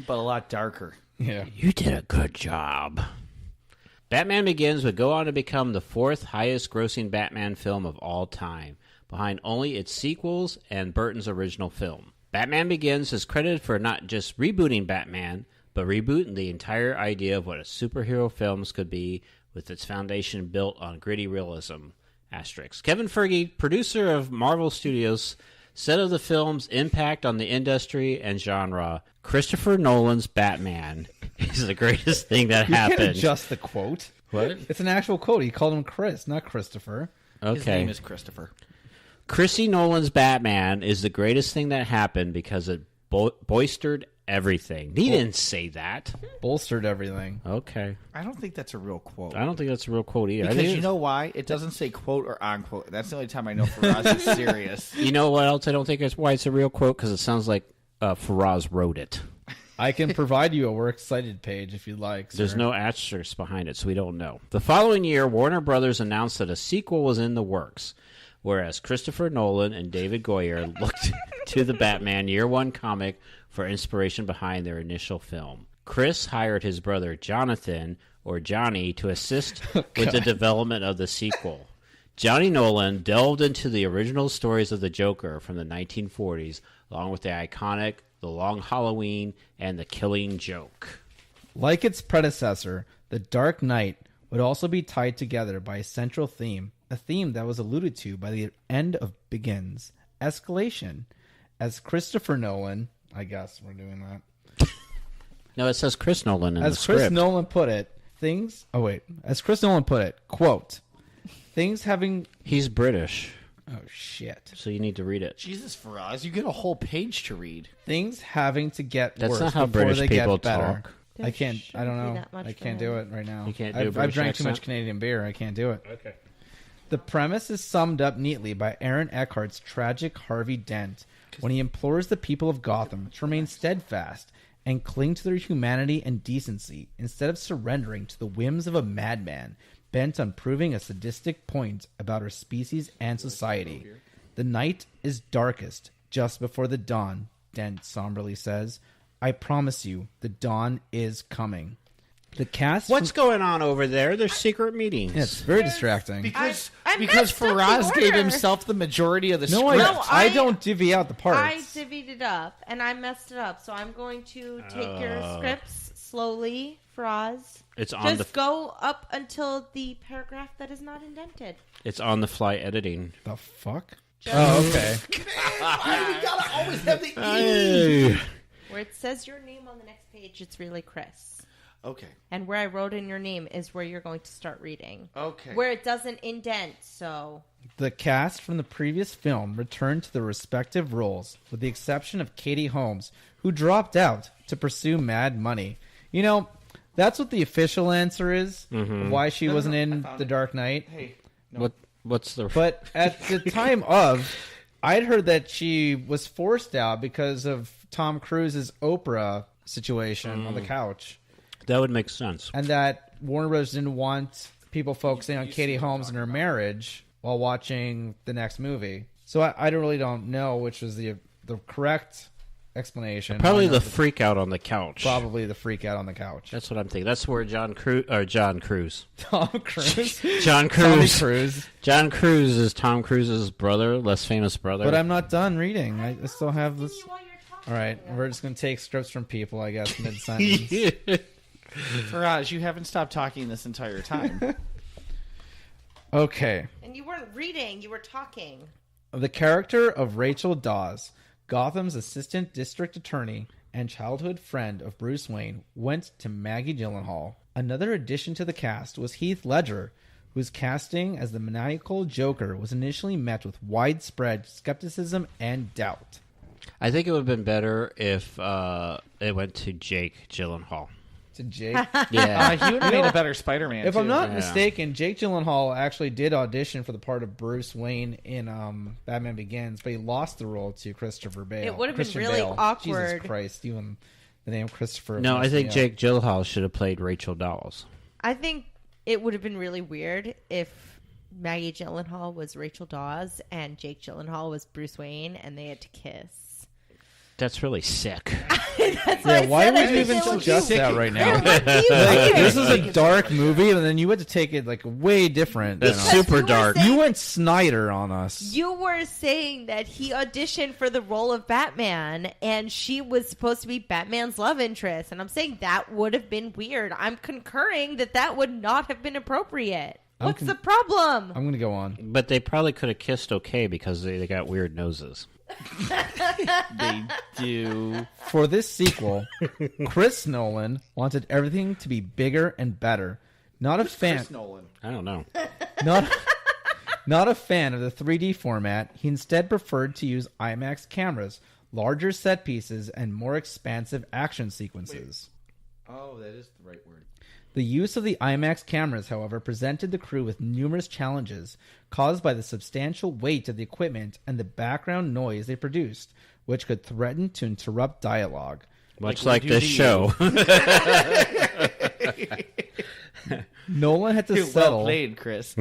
a lot darker. Yeah. You did a good job. Batman Begins would go on to become the fourth highest grossing Batman film of all time, behind only its sequels and Burton's original film. Batman Begins is credited for not just rebooting Batman, but rebooting the entire idea of what a superhero films could be with its foundation built on gritty realism. Asterix. Kevin Feige, producer of Marvel Studios, said of the film's impact on the industry and genre, Christopher Nolan's Batman is the greatest thing that You can't happened. adjust the quote. What? It's an actual quote. He called him Chris, not Christopher. Okay. His name is Christopher. Chrissy Nolan's Batman is the greatest thing that happened because it boistered everything. He didn't say that. Bolstered everything. Okay. I don't think that's a real quote. I don't think that's a real quote either. I Because think you know why? It doesn't say quote or unquote. That's the only time I know Faraz is serious. You know what else I don't think it's why it's a real quote? Because it sounds like Faraz wrote it. I can provide you a We're Excited page if you'd like, sir. There's no asterisk behind it, so we don't know. The following year, Warner Brothers announced that a sequel was in the works, whereas Christopher Nolan and David Goyer looked to the Batman Year One comic for inspiration behind their initial film. Chris hired his brother Jonathan, or Johnny, to assist with the development of the sequel. Johnny Nolan delved into the original stories of the Joker from the 1940s, along with the iconic The Long Halloween and The Killing Joke. Like its predecessor, The Dark Knight would also be tied together by a central theme, a theme that was alluded to by the end of Begins, escalation. As Christopher Nolan, I guess we're doing that. No, it says Chris Nolan in the As Chris script. Nolan put it, as Chris Nolan put it, quote, things having... He's British, Oh, shit. so you need to read it. Jesus, Faraz, you get a whole page to read. Things having to get That's worse not how before British they people get better. talk. I can't, I don't shouldn't be know. that much I can't for do him. it right now. You can't do a I've British drank too much accent? Canadian beer. I can't do it. Okay. The premise is summed up neatly by Aaron Eckhart's tragic Harvey Dent when he implores the people of Gotham to remain steadfast and cling to their humanity and decency instead of surrendering to the whims of a madman bent on proving a sadistic point about our species and society. The night is darkest just before the dawn, Dent somberly says. I promise you, the dawn is coming. The cast. What's going on over there? There's secret meetings. Yeah, it's very distracting. Because I because messed up the Faraz gave order. himself the majority of the No, script. I don't divvy out the parts. I divvied it up, and I messed it up. So I'm going to take your scripts slowly, Faraz. It's on Just go up until the paragraph that is not indented. It's on the fly editing. The fuck? Oh, okay. Why we gotta always have the E? Where it says your name on the next page, it's really Chris. Okay. And where I wrote in your name is where you're going to start reading. Okay. Where it doesn't indent, so... The cast from the previous film returned to their respective roles, with the exception of Katie Holmes, who dropped out to pursue Mad Money. You know, that's what the official answer is, of why she wasn't in The Dark Knight. Hey. No. What's the... But at the time of, I'd heard that she was forced out because of Tom Cruise's Oprah situation on the couch. That would make sense. And that Warner Bros. Didn't want people focusing on Katie Holmes and her marriage while watching the next movie. So I really don't know which was the correct explanation. Probably I know the freak out on the couch. Probably the freak out on the couch. That's what I'm thinking. That's where John Cruise... Tom Cruise. John Tommy Cruise. Cruise. John Cruise is Tom Cruise's brother, less famous brother. But I'm not done reading. I still have this. All right, we're just going to take scripts from people, I guess, mid-sentence. Faraz, you haven't stopped talking this entire time. Okay. And you weren't reading, you were talking. The character of Rachel Dawes, Gotham's assistant district attorney and childhood friend of Bruce Wayne, went to Maggie Gyllenhaal. Another addition to the cast was Heath Ledger, whose casting as the maniacal Joker was initially met with widespread skepticism and doubt. I think it would have been better if it went to Jake Gyllenhaal. To Jake? Yeah. He would have made a better Spider-Man, If too. I'm not Yeah. mistaken, Jake Gyllenhaal actually did audition for the part of Bruce Wayne in Batman Begins, but he lost the role to Christopher Bale. It would have been Christian really Bale. awkward. Jesus Christ, even the name Christopher. No, I messed think me up. Jake Gyllenhaal should have played Rachel Dawes. I think it would have been really weird if Maggie Gyllenhaal was Rachel Dawes and Jake Gyllenhaal was Bruce Wayne and they had to kiss. That's really sick. Yeah, why would you even suggest that right now? Like, this is a dark movie, and then you had to take it like way different. That's you know? super dark. You went Snyder on us. You were saying that he auditioned for the role of Batman and she was supposed to be Batman's love interest. And I'm saying that would have been weird. I'm concurring that that would not have been appropriate. What's the problem? I'm going to go on. But they probably could have kissed okay because they got weird noses. They do. For this sequel, Chris Nolan wanted everything to be bigger and better. Not a fan. Chris Nolan. I don't know. Not a fan of the 3D format. He instead preferred to use IMAX cameras, larger set pieces, and more expansive action sequences. Oh, that is the right word. The use of the IMAX cameras, however, presented the crew with numerous challenges caused by the substantial weight of the equipment and the background noise they produced, which could threaten to interrupt dialogue. Much like this show. Nolan had to settle. Well played, Chris.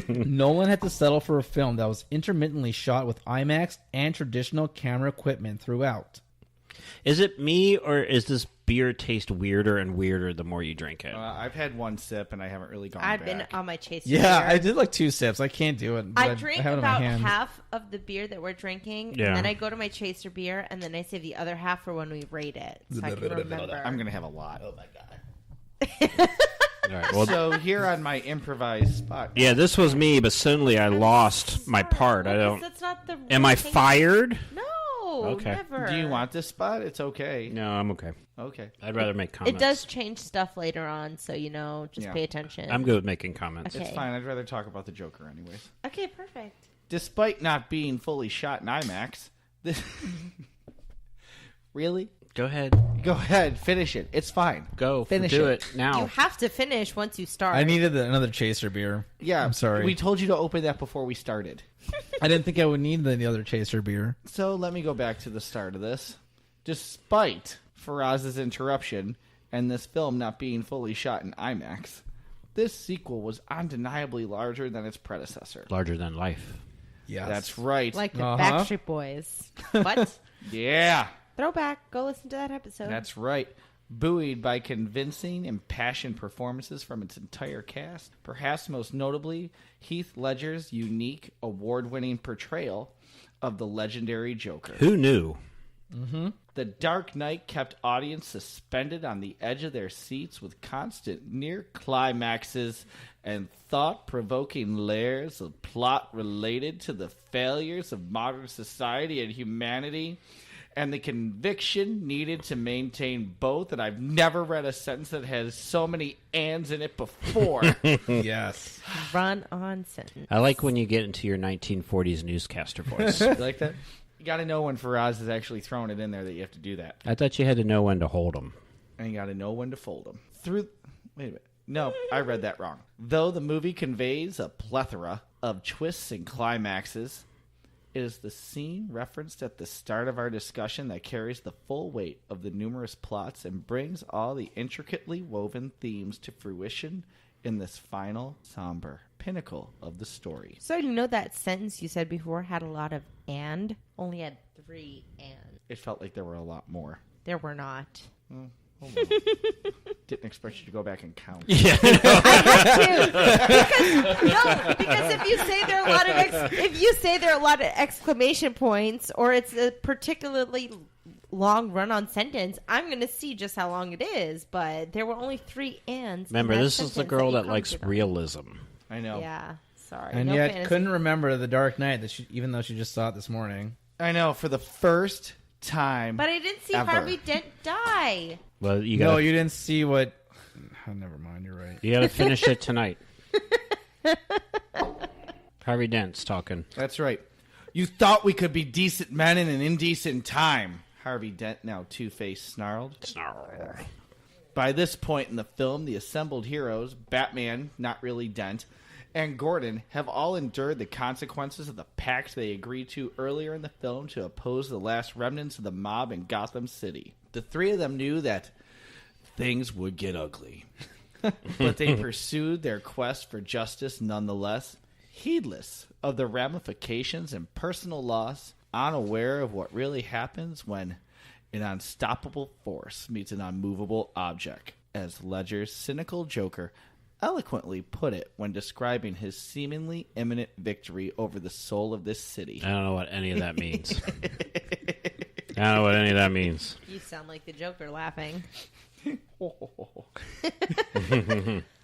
Nolan had to settle for a film that was intermittently shot with IMAX and traditional camera equipment throughout. Is it me, or is this beer taste weirder and weirder the more you drink it? I've had one sip, and I haven't really gone I've back. been on my chase. Yeah, beer. I did like 2 sips. I can't do it. but I drink have it in my about hand. half of the beer that we're drinking, Yeah. and then I go to my chaser beer, and then I save the other half for when we rate it, so I can remember. I'm going to have a lot. Oh my god! All right, well, So here on my improvised spot. yeah, this was me, but suddenly I lost my part. I don't. That's not the. Am I thing. fired? No. Okay. Never. Do you want this spot? It's okay. No, I'm okay. Okay. I'd rather make comments. It does change stuff later on, so just Yeah. pay attention. I'm good with making comments. Okay. It's fine. I'd rather talk about the Joker anyways. Okay, perfect. Despite not being fully shot in IMAX, this... Really? Go ahead. Go ahead. Finish it. It's fine. Go. Finish Do it. it now. You have to finish once you start. I needed another chaser beer. Yeah. I'm sorry. We told you to open that before we started. I didn't think I would need the other chaser beer. So let me go back to the start of this. Despite Faraz's interruption and this film not being fully shot in IMAX, this sequel was undeniably larger than its predecessor. Larger than life. Yes. That's right. like the Uh-huh. Backstreet Boys. What? Yeah. Throwback. Go listen to that episode. That's right. Buoyed by convincing, impassioned performances from its entire cast, perhaps most notably Heath Ledger's unique, award-winning portrayal of the legendary Joker. Who knew? The Dark Knight kept audience suspended on the edge of their seats with constant near climaxes and thought-provoking layers of plot related to the failures of modern society and humanity, and the conviction needed to maintain both. And I've never read a sentence that has so many ands in it before. Yes. Run on sentence. I like when you get into your 1940s newscaster voice. You like that? You got to know when Faraz is actually throwing it in there that you have to do that. I thought you had to know when to hold them. And you got to know when to fold them. Wait a minute. No, I read that wrong. Though the movie conveys a plethora of twists and climaxes, it is the scene referenced at the start of our discussion that carries the full weight of the numerous plots and brings all the intricately woven themes to fruition in this final, somber pinnacle of the story. So you know that sentence you said before had a lot of and? Only had 3 and. It felt like there were a lot more. There were not. Hold on. Didn't expect you to go back and count. I had to because if you say there are a lot of exclamation points, or it's a particularly long run-on sentence, I'm going to see just how long it is. But there were only 3 ands. Remember, this is the girl that likes realism. I know. Yeah, sorry. And no yet fantasy. couldn't remember The Dark Knight, even though she just saw it this morning. I know. For the first time. But I didn't see ever. Harvey Dent die. Well, you No, gotta, you didn't see what... Oh, never mind, you're right. you got to finish it tonight. Harvey Dent's talking. That's right. You thought we could be decent men in an indecent time. Harvey Dent, now Two-Face, snarled. Snarl. By this point in the film, the assembled heroes, Batman, not really Dent, and Gordon have all endured the consequences of the pact they agreed to earlier in the film to oppose the last remnants of the mob in Gotham City. The 3 of them knew that things would get ugly. But they pursued their quest for justice nonetheless, heedless of the ramifications and personal loss, unaware of what really happens when an unstoppable force meets an unmovable object, as Ledger's cynical Joker eloquently put it when describing his seemingly imminent victory over the soul of this city. I don't know what any of that means. I don't know what any of that means. You sound like the Joker laughing.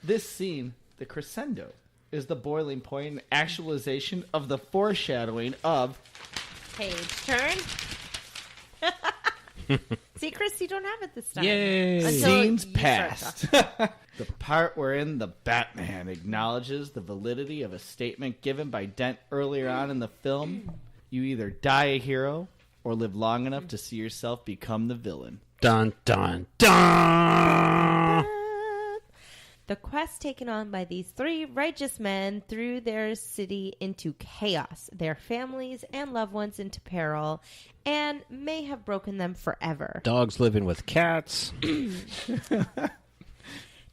This scene, the crescendo, is the boiling point and actualization of the foreshadowing of... Page turn. See, Chris, you don't have it this time. Yay. Until scenes you start past. talking. The part wherein the Batman acknowledges the validity of a statement given by Dent earlier on in the film. You either die a hero or live long enough to see yourself become the villain. Dun, dun, dun! The quest taken on by these 3 righteous men threw their city into chaos, their families and loved ones into peril, and may have broken them forever. Dogs living with cats.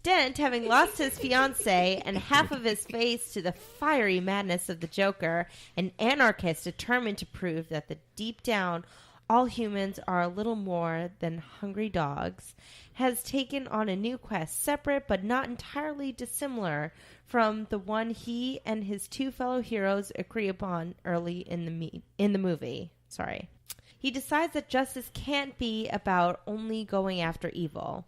Dent, having lost his fiancée and half of his face to the fiery madness of the Joker, an anarchist determined to prove that deep down all humans are a little more than hungry dogs, has taken on a new quest, separate but not entirely dissimilar from the one he and his 2 fellow heroes agree upon early in the movie. Sorry. He decides that justice can't be about only going after evil.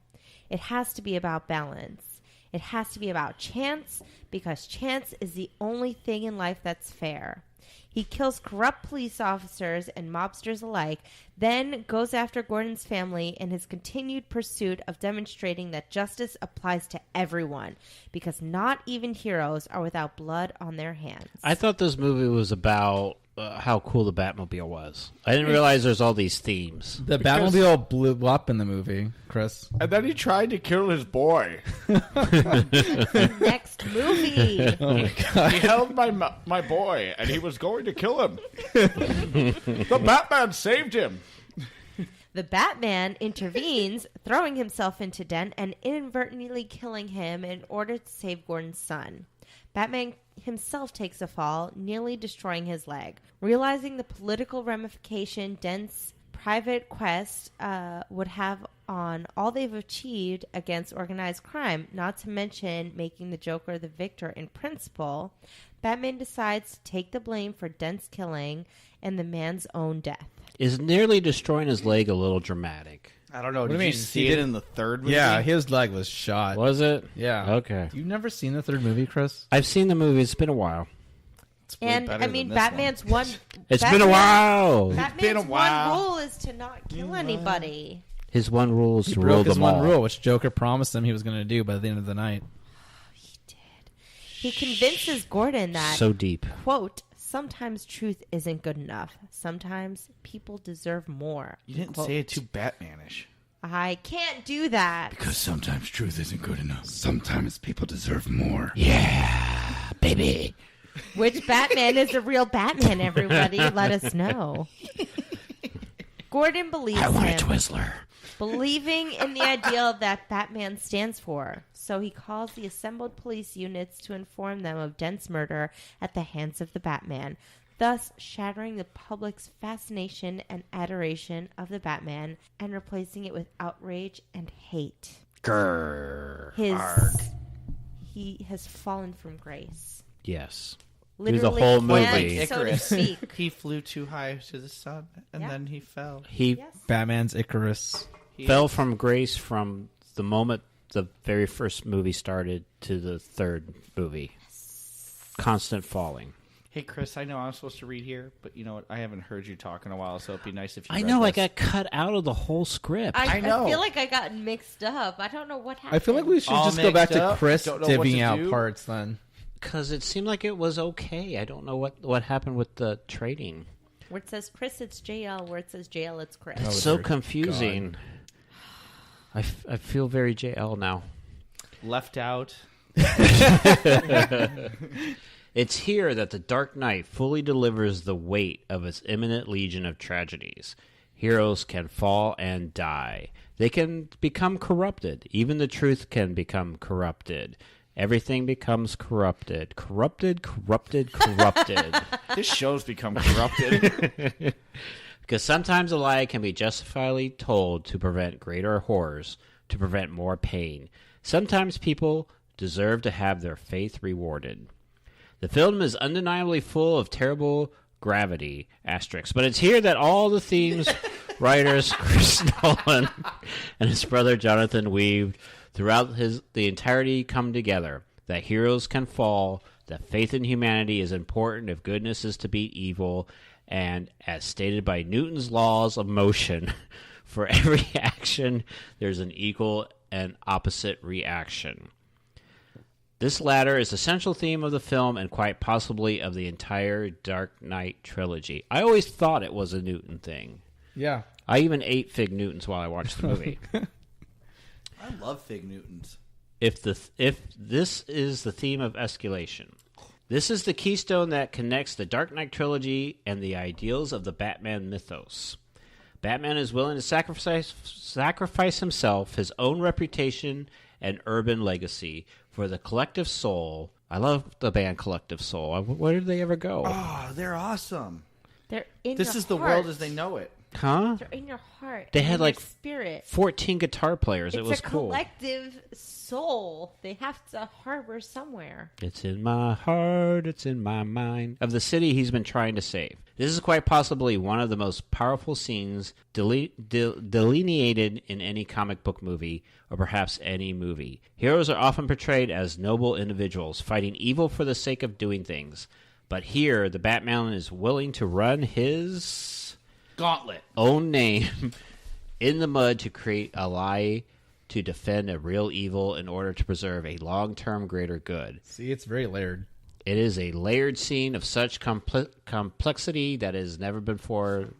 It has to be about balance. It has to be about chance, because chance is the only thing in life that's fair. He kills corrupt police officers and mobsters alike, then goes after Gordon's family in his continued pursuit of demonstrating that justice applies to everyone, because not even heroes are without blood on their hands. I thought this movie was about how cool the Batmobile was. I didn't realize there's all these themes. The Batmobile blew up in the movie, Chris. And then he tried to kill his boy. Next movie. Oh my god. He held my boy, and he was going to kill him. The Batman saved him. The Batman intervenes, throwing himself into Dent and inadvertently killing him in order to save Gordon's son. Batman himself takes a fall, nearly destroying his leg. Realizing the political ramification Dent's private quest would have on all they've achieved against organized crime, not to mention making the Joker the victor in principle, Batman decides to take the blame for Dent's killing and the man's own death. Is nearly destroying his leg a little dramatic? I don't know. What do Did you you mean? see it in the third movie? Yeah, his leg was shot. Was it? Yeah. Okay. You've never seen the third movie, Chris? I've seen the movie. It's been a while. It's way And better I than mean, this Batman's one. It's been a while. Batman's been a while. one rule is to not kill anybody. His one rule is He to rule broke his them one all. rule, which Joker promised him he was going to do by the end of the night. He did. He convinces Gordon that, So deep. quote, sometimes truth isn't good enough. Sometimes people deserve more. You didn't quote. say it too Batmanish. I can't do that. Because sometimes truth isn't good enough. Sometimes people deserve more. Yeah, baby. Which Batman is the real Batman, everybody? Let us know. Gordon believes I want a him, Twizzler. believing in the ideal that Batman stands for. So he calls the assembled police units to inform them of Dent's murder at the hands of the Batman, thus shattering the public's fascination and adoration of the Batman and replacing it with outrage and hate. Grrr. He has fallen from grace. Yes. Literally, Through the whole and movie. so to speak. He flew too high to the sun, and Yeah. then he fell. He Yes. Batman's Icarus. fell from grace from the moment the very first movie started to the third movie. Constant falling. Hey, Chris, I know I'm supposed to read here, but you know what? I haven't heard you talk in a while, so it'd be nice if you I read know, I this. got cut out of the whole script. I know. feel like I got mixed up. I don't know what happened. I feel like we should All just go back mixed to up, Chris don't know what divvying to out do. parts then. Because it seemed like it was okay. I don't know what happened with the trading. Where it says Chris, it's JL. Where it says JL, it's Chris. It's so confusing. I feel very JL now. Left out. It's here that the Dark Knight fully delivers the weight of its imminent legion of tragedies. Heroes can fall and die. They can become corrupted. Even the truth can become corrupted. Everything becomes corrupted. Corrupted. This show's become corrupted. Because sometimes a lie can be justifiably told to prevent greater horrors, to prevent more pain. Sometimes people deserve to have their faith rewarded. The film is undeniably full of terrible gravity, asterisks, but it's here that all the themes writers Chris Nolan and his brother Jonathan weaved throughout the entirety come together. That heroes can fall, that faith in humanity is important if goodness is to beat evil, and as stated by Newton's laws of motion, for every action there's an equal and opposite reaction. This latter is the central theme of the film and quite possibly of the entire Dark Knight trilogy. I always thought it was a Newton thing. Yeah. I even ate Fig Newtons while I watched the movie. I love Fig Newtons. If this is the theme of escalation, this is the keystone that connects the Dark Knight trilogy and the ideals of the Batman mythos. Batman is willing to sacrifice himself, his own reputation, and urban legacy for the collective soul. I love the band Collective Soul. Where did they ever go? Oh, they're awesome. They're in This your is the heart. world as they know it. Huh? They're in your heart. They and had in your like spirit. 14 guitar players. It's It was a cool. collective soul. They have to harbor somewhere. It's in my heart, it's in my mind. Of the city he's been trying to save. This is quite possibly one of the most powerful scenes delineated in any comic book movie, or perhaps any movie. Heroes are often portrayed as noble individuals, fighting evil for the sake of doing things. But here, the Batman is willing to run his Gauntlet. own name in the mud to create a lie to defend a real evil in order to preserve a long-term greater good. See, it's very layered. It is a layered scene of such complexity that has never before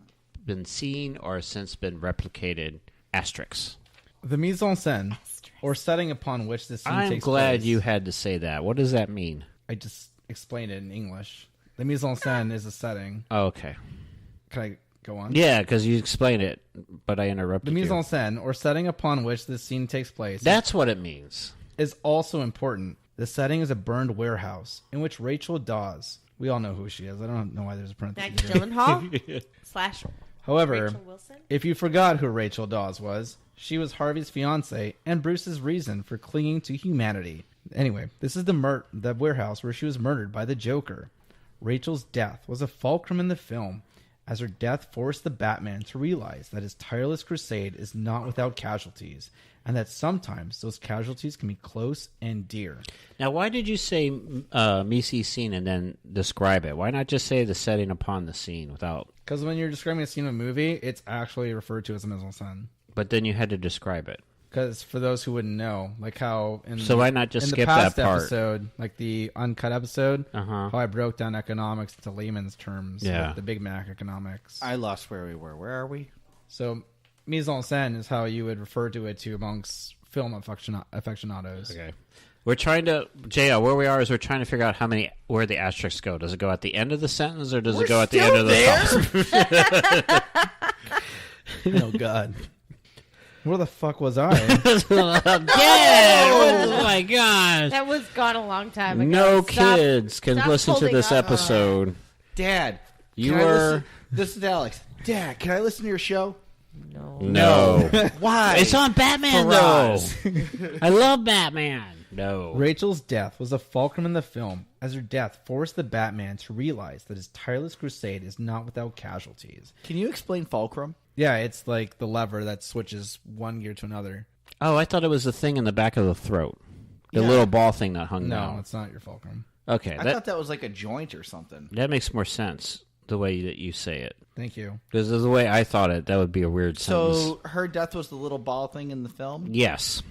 been seen or since been replicated. Asterisks. The mise en scène, or setting upon which this scene I'm takes glad place. you had to say that. What does that mean? I just explained it in English. The mise en scène is a setting. Oh, okay. Can I go on? Yeah, because you explained it, but I interrupted The mise you. en scène, or setting upon which this scene takes place, That's what it means. is also important. The setting is a burned warehouse in which Rachel Dawes, we all know who she is. I don't know why there's a Maggie parenthesis. Gyllenhaal slash However, Rachel Wilson? if you forgot who Rachel Dawes was, she was Harvey's fiance and Bruce's reason for clinging to humanity. Anyway, this is the warehouse where she was murdered by the Joker. Rachel's death was a fulcrum in the film, as her death forced the Batman to realize that his tireless crusade is not without casualties, and that sometimes those casualties can be close and dear. Now, why did you say me-see scene and then describe it? Why not just say the setting upon the scene without... Because when you're describing a scene in a movie, it's actually referred to as a mise en scène. But then you had to describe it. Because for those who wouldn't know, like how so why not just skip that part? Episode, like the uncut episode, Uh-huh. how I broke down economics into layman's terms, Yeah. like the Big Mac economics. I lost where we were. Where are we? So mise en scène is how you would refer to it to amongst film aficionados. Okay. We're trying to, JL, where we are is we're trying to figure out where the asterisks go. Does it go at the end of the sentence or does it go at the end of the sentence? Oh, God. Where the fuck was I? Oh my gosh. That was gone a long time ago. No Stop- kids can stop listen to holding this up. episode. Dad, You can I were... listen- This is Alex. Dad, can I listen to your show? No. Why? It's on Batman, Faraz. though. I love Batman. No. Rachel's death was a fulcrum in the film, as her death forced the Batman to realize that his tireless crusade is not without casualties. Can you explain fulcrum? Yeah, it's like the lever that switches one gear to another. Oh, I thought it was the thing in the back of the throat. The Yeah. little ball thing that hung No, down. it's not your fulcrum. Okay, I thought that was like a joint or something. that makes more sense the way that you say it. Thank you. Because the way I thought it, that would be a weird sentence. So her death was the little ball thing in the film? Yes.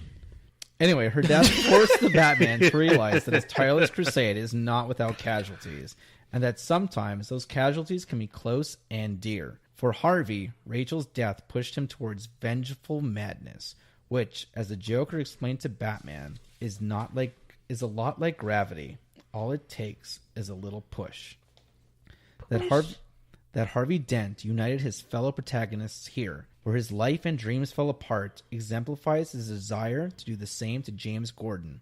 Anyway, her death forced the Batman to realize that his tireless crusade is not without casualties, and that sometimes those casualties can be close and dear. For Harvey, Rachel's death pushed him towards vengeful madness, which, as the Joker explained to Batman, is a lot like gravity. All it takes is a little push. That Harvey Dent united his fellow protagonists here, where his life and dreams fell apart, exemplifies his desire to do the same to James Gordon.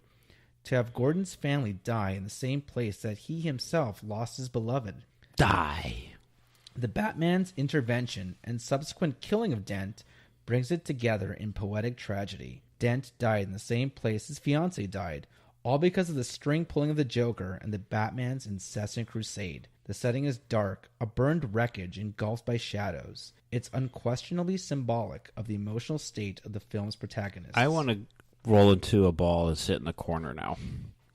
To have Gordon's family die in the same place that he himself lost his beloved. Die. The Batman's intervention and subsequent killing of Dent brings it together in poetic tragedy. Dent died in the same place his fiancée died, all because of the string pulling of the Joker and the Batman's incessant crusade. The setting is dark, a burned wreckage engulfed by shadows. It's unquestionably symbolic of the emotional state of the film's protagonist. I want to roll into a ball and sit in the corner now.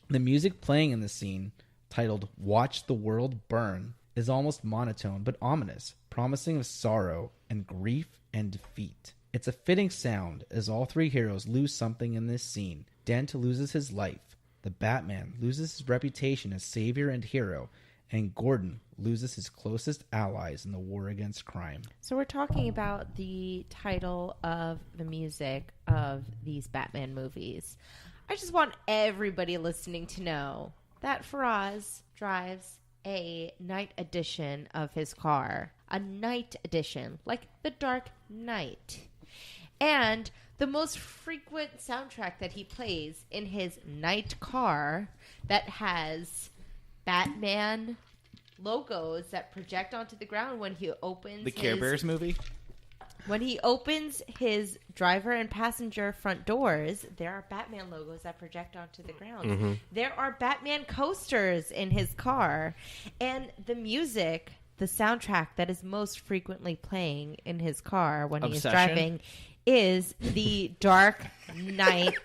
The music playing in the scene, titled Watch the World Burn, is almost monotone but ominous, promising of sorrow and grief and defeat. It's a fitting sound as all three heroes lose something in this scene. Dent loses his life, the Batman loses his reputation as savior and hero, and Gordon loses his closest allies in the war against crime. So we're talking about the title of the music of these Batman movies. I just want everybody listening to know that Faraz drives a night edition of his car. A night edition, like the Dark Knight. And the most frequent soundtrack that he plays in his night car that has Batman logos that project onto the ground when he opens The Care Bears movie? When he opens his driver and passenger front doors, there are Batman logos that project onto the ground. Mm-hmm. There are Batman coasters in his car. And the music, the soundtrack that is most frequently playing in his car when he is Obsession? driving is the Dark Knight.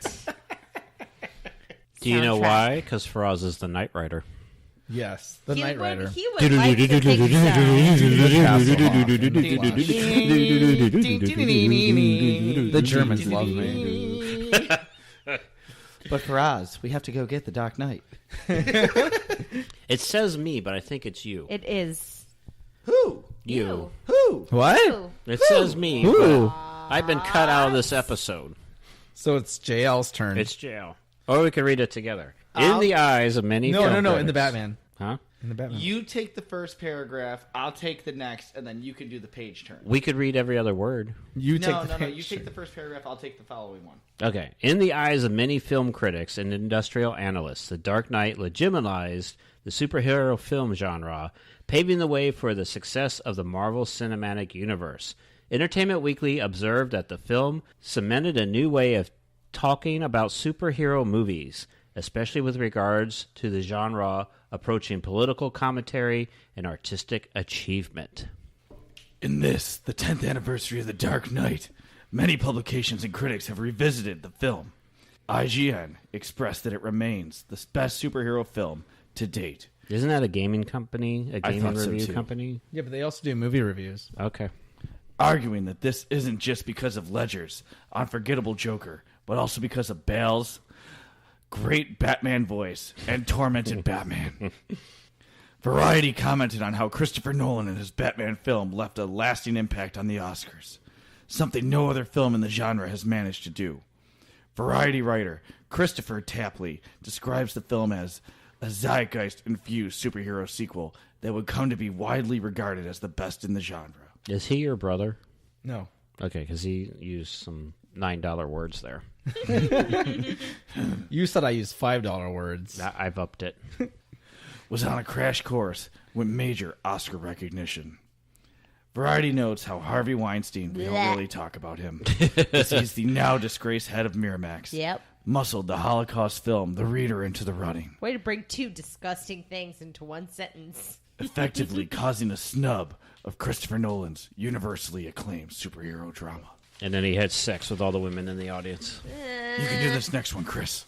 Do you know soundtrack. why? Because Faraz is the Knight Rider. Yes, the Knight Rider. He would like to think so. The Germans love me. But Faraz, we have to go get the Dark Knight. It says me, but I think it's you. It is Who? You. Who? What? you. It says me. Who? but I've been cut out of this episode. So it's JL's turn. It's jail. Or we can read it together. In the eyes of many no, film in the critics. Batman. Huh? In the Batman. You take the first paragraph, I'll take the next, and then you can do the page turn. We could read every other word. You No, take the no, you page take turn. the first paragraph, I'll take the following one. Okay. In the eyes of many film critics and industrial analysts, The Dark Knight legitimized the superhero film genre, paving the way for the success of the Marvel Cinematic Universe. Entertainment Weekly observed that the film cemented a new way of talking about superhero movies, especially with regards to the genre approaching political commentary and artistic achievement. In this, the 10th anniversary of The Dark Knight, many publications and critics have revisited the film. IGN expressed that it remains the best superhero film to date. Isn't that a gaming company? A I gaming thought so, review too. company? Yeah, but they also do movie reviews. Okay. Arguing that this isn't just because of Ledger's unforgettable Joker, but also because of Bale's great Batman voice and tormented Batman. Variety commented on how Christopher Nolan and his Batman film left a lasting impact on the Oscars, something no other film in the genre has managed to do. Variety writer Christopher Tapley describes the film as a zeitgeist-infused superhero sequel that would come to be widely regarded as the best in the genre. Is he your brother? No. Okay, because he used some $9 words there. You said I used $5 words. I've upped it. Was on a crash course with major Oscar recognition. Variety notes how Harvey Weinstein, we don't really talk about him, as he's the now disgraced head of Miramax, Yep. muscled the Holocaust film The Reader into the running, Way to bring two disgusting things into one sentence. effectively causing a snub of Christopher Nolan's universally acclaimed superhero drama. And then he had sex with all the women in the audience. You can do this next one, Chris.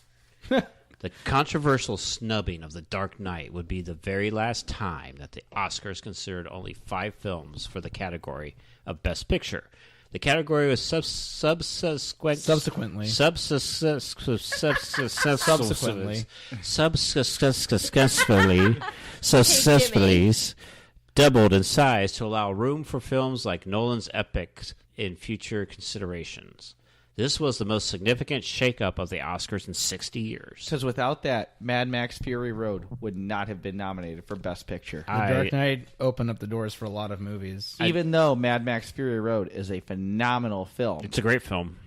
The controversial snubbing of The Dark Knight would be the very last time that the Oscars considered only 5 films for the category of Best Picture. The category was subsequently doubled in size to allow room for films like Nolan's epics in future considerations. This was the most significant shakeup of the Oscars in 60 years. Because without that, Mad Max Fury Road would not have been nominated for Best Picture. The Dark Knight opened up the doors for a lot of movies. Even though Mad Max Fury Road is a phenomenal film. It's a great film.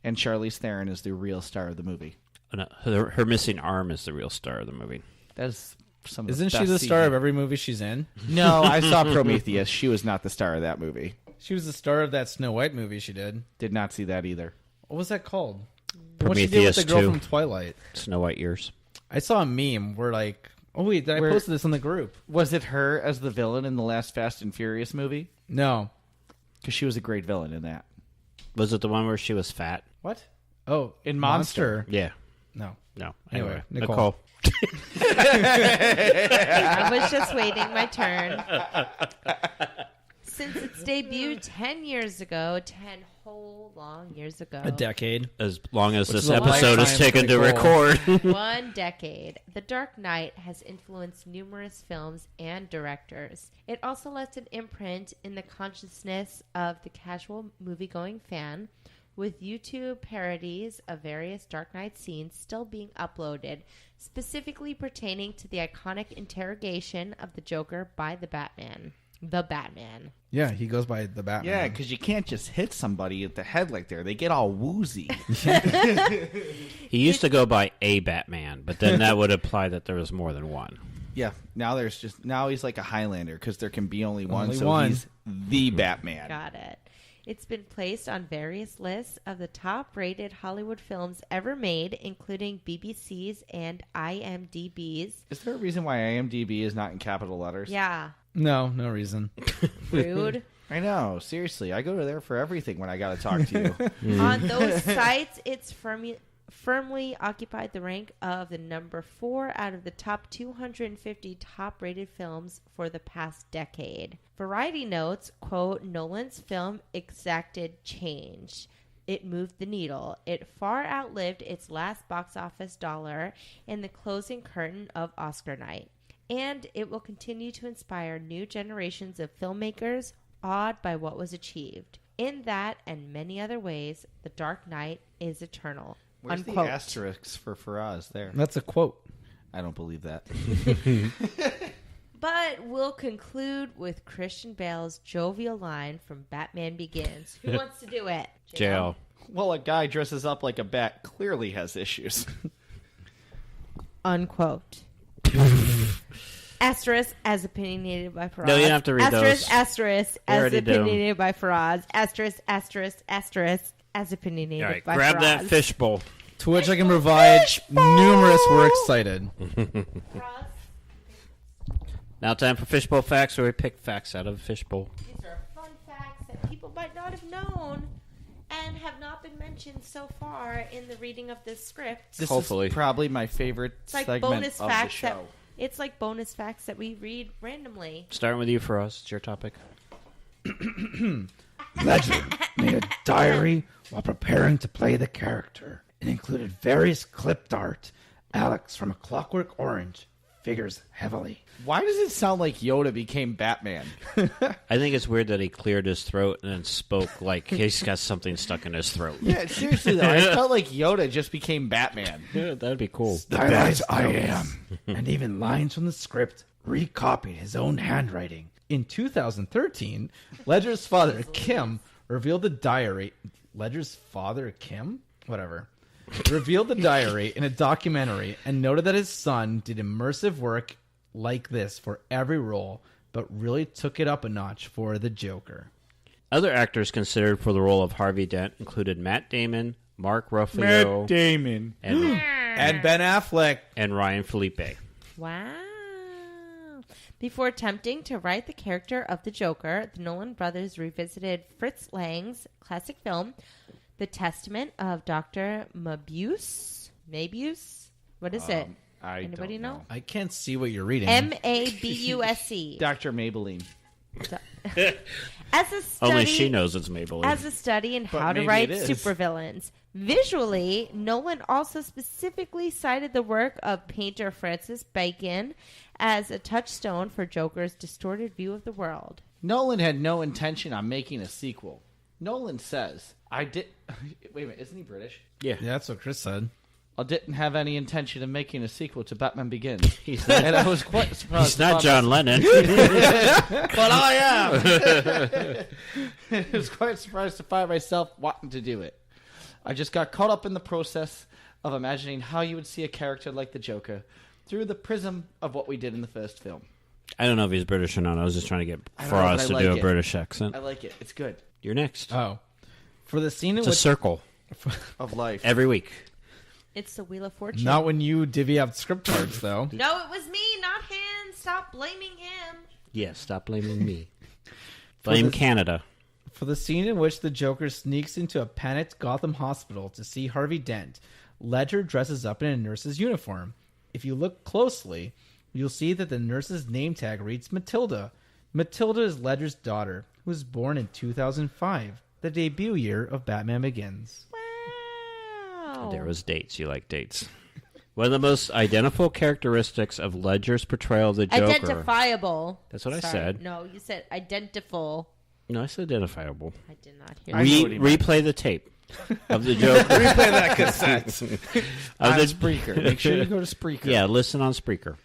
And Charlize Theron is the real star of the movie. No, her missing arm is the real star of the movie. That's some of Isn't the she best the star CG. of every movie she's in? No, I saw Prometheus. She was not the star of that movie. She was the star of that Snow White movie she did. Did not see that either. What was that called? Prometheus What she did with the girl 2. from Twilight. Snow White Ears. I saw a meme where like, oh wait, I posted this in the group. Was it her as the villain in the last Fast and Furious movie? No. Because she was a great villain in that. Was it the one where she was fat? What? Oh, In Monster. Yeah. No. No. Anyway, Anyway, Nicole. I was just waiting my turn. Since its debut 10 years ago, 10 whole long years ago. A decade. As long as this is a episode is lifetime taken to for Nicole. record. 1 decade. The Dark Knight has influenced numerous films and directors. It also left an imprint in the consciousness of the casual movie-going fan, with YouTube parodies of various Dark Knight scenes still being uploaded, specifically pertaining to the iconic interrogation of the Joker by the Batman. The Batman. Yeah, he goes by the Batman. Yeah, because you can't just hit somebody at the head like that. They get all woozy. He used to go by a Batman, but then that would imply that there was more than one. Yeah, now he's like a Highlander because there can be only one. Only so one. he's the Batman. Got it. It's been placed on various lists of the top-rated Hollywood films ever made, including BBC's and IMDb's. Is there a reason why IMDb is not in capital letters? Yeah. No reason. Rude. I know. Seriously, I go to there for everything when I got to talk to you. On those sites, it's firmly occupied the rank of the number 4 out of the top 250 top-rated films for the past decade. Variety notes, quote, Nolan's film exacted change. It moved the needle. It far outlived its last box office dollar in the closing curtain of Oscar night. And it will continue to inspire new generations of filmmakers awed by what was achieved. In that and many other ways, The Dark Knight is eternal. Where's Unquote. the asterisks for Faraz there? That's a quote. I don't believe that. But we'll conclude with Christian Bale's jovial line from Batman Begins. Who wants to do it? Jail. Well, a guy dresses up like a bat clearly has issues. Unquote. Asterisk as opinionated by Faraz. No, you don't have to read those. Asterisk We as already do. opinionated by Faraz. Asterisk as opinionated All right, by grab Faraz. that fishbowl. To which I can provide numerous works cited. Now time for fishbowl facts, where we pick facts out of a fishbowl. These are fun facts that people might not have known and have not been mentioned so far in the reading of this script. This Hopefully. is probably my favorite It's like segment bonus of facts the that show. it's like bonus facts that we read randomly. Starting with you, Faraz. It's your topic. Ledger made a diary while preparing to play the character. It included various clipped art. Alex from A Clockwork Orange figures heavily. Why does it sound like Yoda became Batman? I think it's weird that he cleared his throat and then spoke like he's got something stuck in his throat. Yeah, seriously though, I felt like Yoda just became Batman. Yeah, that'd be cool. Stylized I am. And even lines from the script recopied his own handwriting. In 2013, Ledger's father, Kim, revealed the diary. Ledger's father, Kim? Whatever. Revealed the diary in a documentary and noted that his son did immersive work like this for every role, but really took it up a notch for the Joker. Other actors considered for the role of Harvey Dent included Matt Damon, Mark Ruffalo, Damon. And Ben Affleck. and Ryan Felipe. Wow. Before attempting to write the character of the Joker, the Nolan brothers revisited Fritz Lang's classic film, The Testament of Dr. Mabius. What is it? Anybody don't know? I can't see what you're reading. Mabuse. Dr. Maybelline. As a study, Only she knows it's Maybelline. as a study in how to maybe write it is. supervillains. Visually, Nolan also specifically cited the work of painter Francis Bacon as a touchstone for Joker's distorted view of the world. Nolan had no intention on making a sequel. Nolan says, I did... Wait a minute, isn't he British? yeah. Yeah, that's what Chris said. I didn't have any intention of making a sequel to Batman Begins. And I was quite surprised. He's not John Lennon. But I am! I was quite surprised to find myself wanting to do it. I just got caught up in the process of imagining how you would see a character like the Joker through the prism of what we did in the first film. I don't know if he's British or not. I was just trying to get I don't know, but Faraz I to like do a it. British accent. I like it. It's good. You're next. Oh. For the scene in It's a which... circle Of life. every week. It's the Wheel of Fortune. Not when you divvy out script cards, though. No, it was me, not him. Stop blaming him. Yeah, stop blaming me. Blame Canada. For the scene in which the Joker sneaks into a panicked Gotham hospital to see Harvey Dent, Ledger dresses up in a nurse's uniform. If you look closely, you'll see that the nurse's name tag reads Matilda. Matilda is Ledger's daughter, who was born in 2005, the debut year of Batman Begins. Wow. There was dates. You like dates. One of the most identifiable characteristics of Ledger's portrayal of the Joker. Identifiable. That's what I Sorry. said. No, you said identifiable. No, I said identifiable. I did not hear I know that. what he meant. Replay the tape of the Joker. Replay that cassette. of On the Spreaker. Make sure you go to Spreaker. Yeah, listen on Spreaker.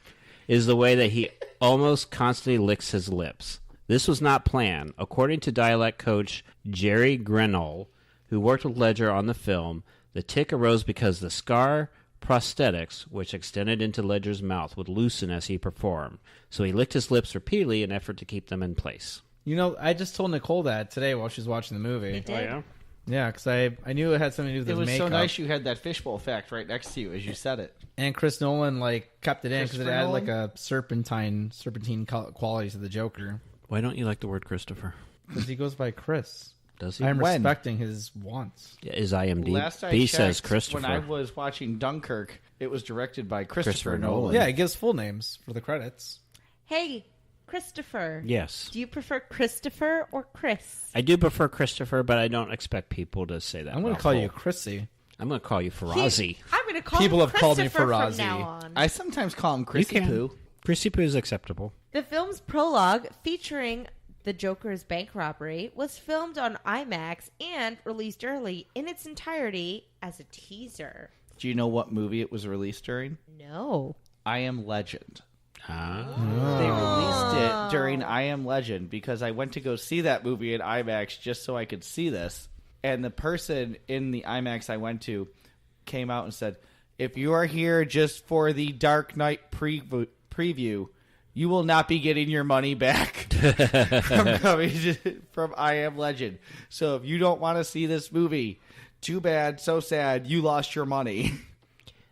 Is the way that he almost constantly licks his lips. This was not planned. According to dialect coach Jerry Grenell, who worked with Ledger on the film, the tic arose because the scar prosthetics, which extended into Ledger's mouth, would loosen as he performed. So he licked his lips repeatedly in an effort to keep them in place. You know, I just told Nicole that today while she was watching the movie. You did? Yeah, because I knew it had something to do with It his was makeup. so nice you had that fishbowl fact right next to you as you said it. And Chris Nolan kept it in because it Christopher had Nolan? a serpentine qualities to the Joker. Why don't you like the word Christopher? Because he goes by Chris. Does he? I'm When? respecting his wants. Is IMDb? Last I B checked, says Christopher. when I was watching Dunkirk, it was directed by Christopher Nolan. Yeah, he gives full names for the credits. Hey, Christopher. Yes. Do you prefer Christopher or Chris? I do prefer Christopher, but I don't expect people to say that. I'm going to call you mouthful. Chrissy. I'm going to call you Farazi. I'm going to call People him have called me Christopher Farazi. from now on. I sometimes call him Chrissy Poo. Chrissy Poo is acceptable. The film's prologue, featuring the Joker's bank robbery, was filmed on IMAX and released early in its entirety as a teaser. Do you know what movie it was released during? No. I Am Legend. Ah. They released it during I Am Legend because I went to go see that movie in IMAX just so I could see this. And the person in the IMAX I went to came out and said, if you are here just for the Dark Knight preview, You will not be getting your money back from I Am Legend. So if you don't want to see this movie, too bad, so sad, you lost your money.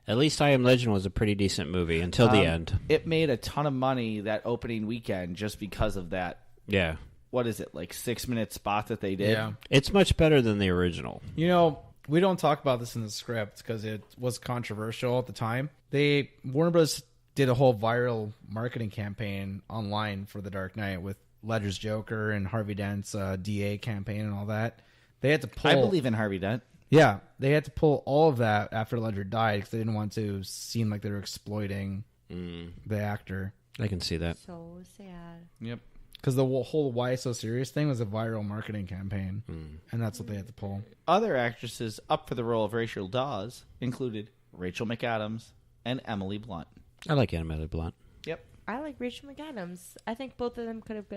At least I Am Legend was a pretty decent movie until the end. It made a ton of money that opening weekend just because of that. Yeah. What is it, like 6-minute spot that they did? Yeah. It's much better than the original. You know, we don't talk about this in the script because it was controversial at the time. Warner Bros. Did a whole viral marketing campaign online for The Dark Knight with Ledger's Joker and Harvey Dent's DA campaign and all that. They had to pull. I believe in Harvey Dent. Yeah, they had to pull all of that after Ledger died because they didn't want to seem like they were exploiting the actor. I can see that. So sad. Yep. Because the whole Why So Serious thing was a viral marketing campaign, and that's what they had to pull. Other actresses up for the role of Rachel Dawes included Rachel McAdams and Emily Blunt. I like Emily Blunt. Yep. I like Rachel McAdams. I think both of them could have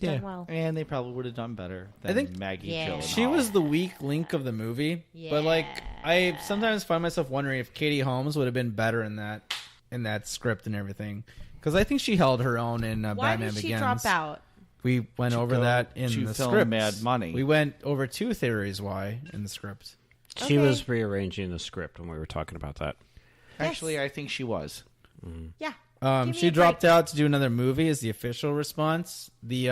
done well. And they probably would have done better than I think Maggie Yeah. Gyllenhaal. She was the weak link of the movie, but like I sometimes find myself wondering if Katie Holmes would have been better in that script and everything, because I think she held her own in Why Batman did she Begins. drop out? We went over that in to the film script. Mad Money. We went over 2 theories why in the script. She was rearranging the script when we were talking about that. Actually, I think she was. Yeah. Give me She a dropped break. out to do another movie is the official response. The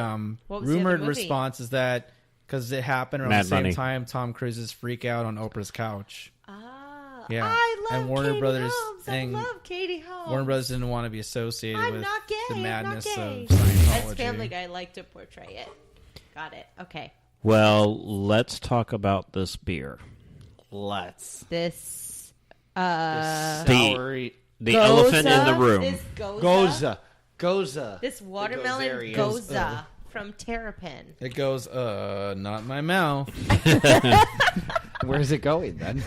What was the rumored other movie? response is that because it happened around Mad the same Money. time Tom Cruise's freak out on Oprah's couch. Ah, Yeah. I love And Warner Katie Brothers Holmes. thing- I love Katie Holmes. Warner Brothers didn't want to be associated I'm with not gay. the madness I'm not of gay. Scientology. As Family Guy like to portray it. Got it. Okay. Well, let's talk about this beer. Let's. This Soury. The elephant in the room. This Goza. Goza. This watermelon Gozerian. Goza from Terrapin. It goes, not my mouth. Where's it going then?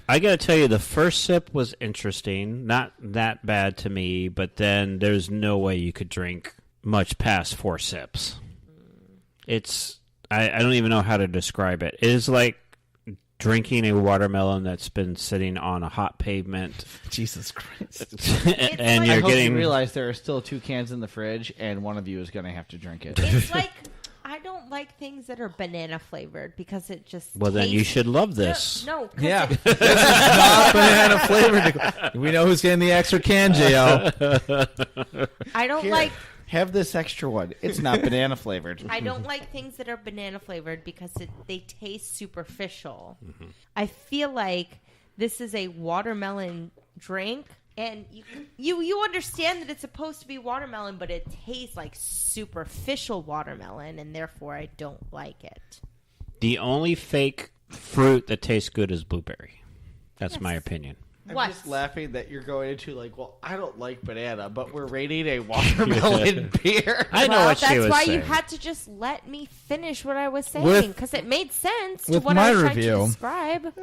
I gotta tell you, the first sip was interesting. Not that bad to me, but then there's no way you could drink much past 4 sips. It's I don't even know how to describe it. It is like drinking a watermelon that's been sitting on a hot pavement. Jesus Christ. And like- you're I hope getting you realize there are still 2 cans in the fridge, and one of you is going to have to drink it. It's like I don't like things that are banana flavored because it just well, then you tastes- should love this. No, 'cause Yeah. it- Not banana flavored. We know who's getting the extra can, JL. I don't Here, like have this extra one. It's not banana flavored. I don't like things that are banana flavored because they taste superficial. Mm-hmm. I feel like this is a watermelon drink, and you understand that it's supposed to be watermelon, but it tastes like superficial watermelon, and therefore I don't like it. The only fake fruit that tastes good is blueberry. That's my opinion. I'm What? just laughing that you're going into like, well, I don't like banana, but we're rating a watermelon beer. I know Well, what she that's was why saying. you had to just let me finish what I was saying With- because it made sense to with what my I was trying review- to describe.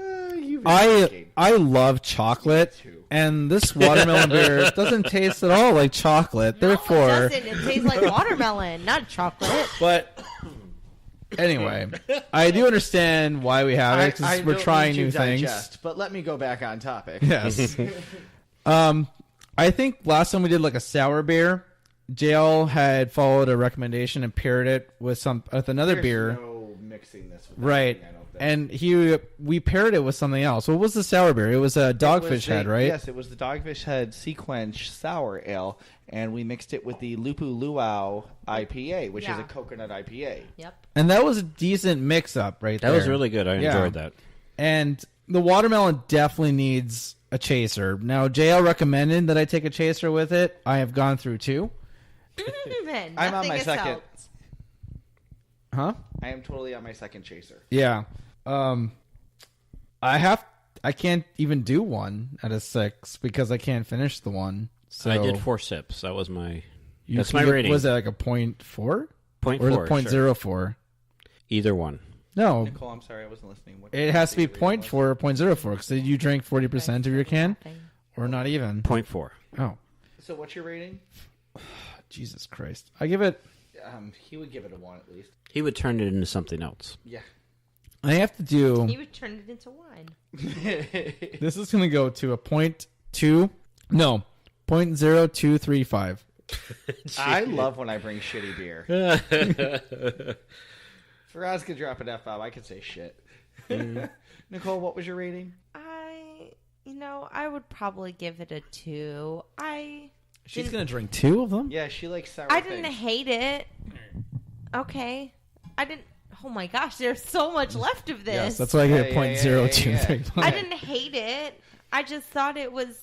I love chocolate, and this watermelon beer doesn't taste at all like chocolate. No, Therefore, it doesn't. It tastes like watermelon, not chocolate. but anyway, I do understand why we have it because we're trying new things. But let me go back on topic. Yes. I think last time we did like a sour beer, JL had followed a recommendation and paired it with another beer. No mixing this with Right. anything, I don't think. And we paired it with something else. What was the sour beer? It was a Dogfish Head, right? Yes, it was the Dogfish Head Sequench Sour Ale, and we mixed it with the Lupu Luau IPA, which is Yeah. a coconut IPA. Yep. And that was a decent mix-up right That there. was really good. I Yeah. enjoyed that. And the watermelon definitely needs a chaser. Now, JL recommended that I take a chaser with it. I have gone through 2. Man, I'm on nothing my has second. helped. Huh? I am totally on my second chaser. Yeah. I can't even do 1 out of 6 because I can't finish the one. So I did 4 sips. That was my. you That's can my get- rating. Was it like a 0.4? Point Or is four, it 0.04? Either one. No, Nicole, I'm sorry, I wasn't listening. What it has to be 0.4 or 0.04 because you drink 40% of your can or not even. 0.4. Oh, So what's your rating? Jesus Christ. I give it, He would give it a 1 at least. He would turn it into something else. Yeah. I have to do, You would turn it into wine. this is going to go to a 0.2, no, .0235. I love when I bring shitty beer. Faraz could drop an F-bomb. I could say shit. Nicole, what was your rating? I would probably give it a 2. She's going to drink 2 of them? Yeah, she likes sour I things. didn't hate it. Okay. I didn't... Oh my gosh, there's so much left of this. Yes, that's why I gave it .0235. I didn't hate it. I just thought it was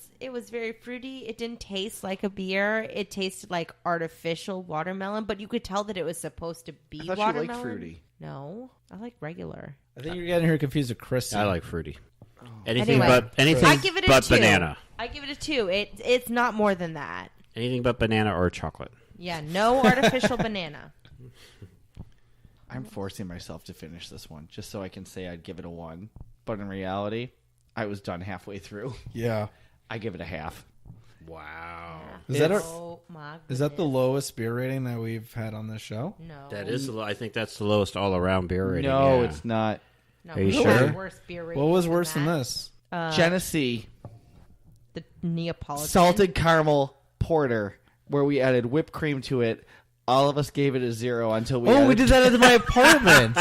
very fruity. It didn't taste like a beer. It tasted like artificial watermelon, but you could tell that it was supposed to be I thought watermelon. you liked fruity. No, I like regular. I think you're getting her confused with Chrissy. I like fruity. Oh. Anything Anyway, but anything I give it a but 2. banana. I give it a 2. It's not more than that. Anything but banana or chocolate. Yeah, no artificial banana. I'm forcing myself to finish this one just so I can say I'd give it a 1. But in reality, I was done halfway through. Yeah. I give it a half. Wow. Is that my is that the lowest beer rating that we've had on this show? No. That is. I think that's the lowest all-around beer rating. No, yeah. it's not. No, Are you we had sure? worse beer What was ratings worse than that. this? Genesee The Neapolitan. salted caramel porter, where we added whipped cream to it. All of us gave it a 0 until we. Oh, added... we did that at my apartment.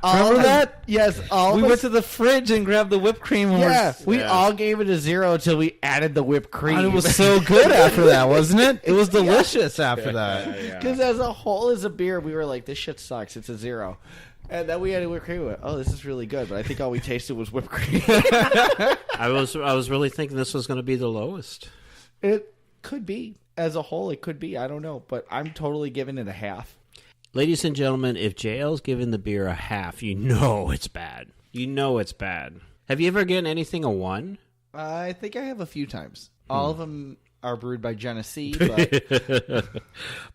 Remember that? Yes, all We of us... went to the fridge and grabbed the whipped cream. And Yeah, we Yeah. all gave it a 0 until we added the whipped cream. And it was so good after that, wasn't it? It was delicious after that. Because as a whole, as a beer, we were like, this shit sucks. It's a 0. And then we added whipped cream. We went, oh, this is really good. But I think all we tasted was whipped cream. I was really thinking this was going to be the lowest. It could be. As a whole, it could be. I don't know. But I'm totally giving it a half. Ladies and gentlemen, if JL's giving the beer a half, you know it's bad. You know it's bad. Have you ever given anything a 1? I think I have a few times. All of them are brewed by Genesee. But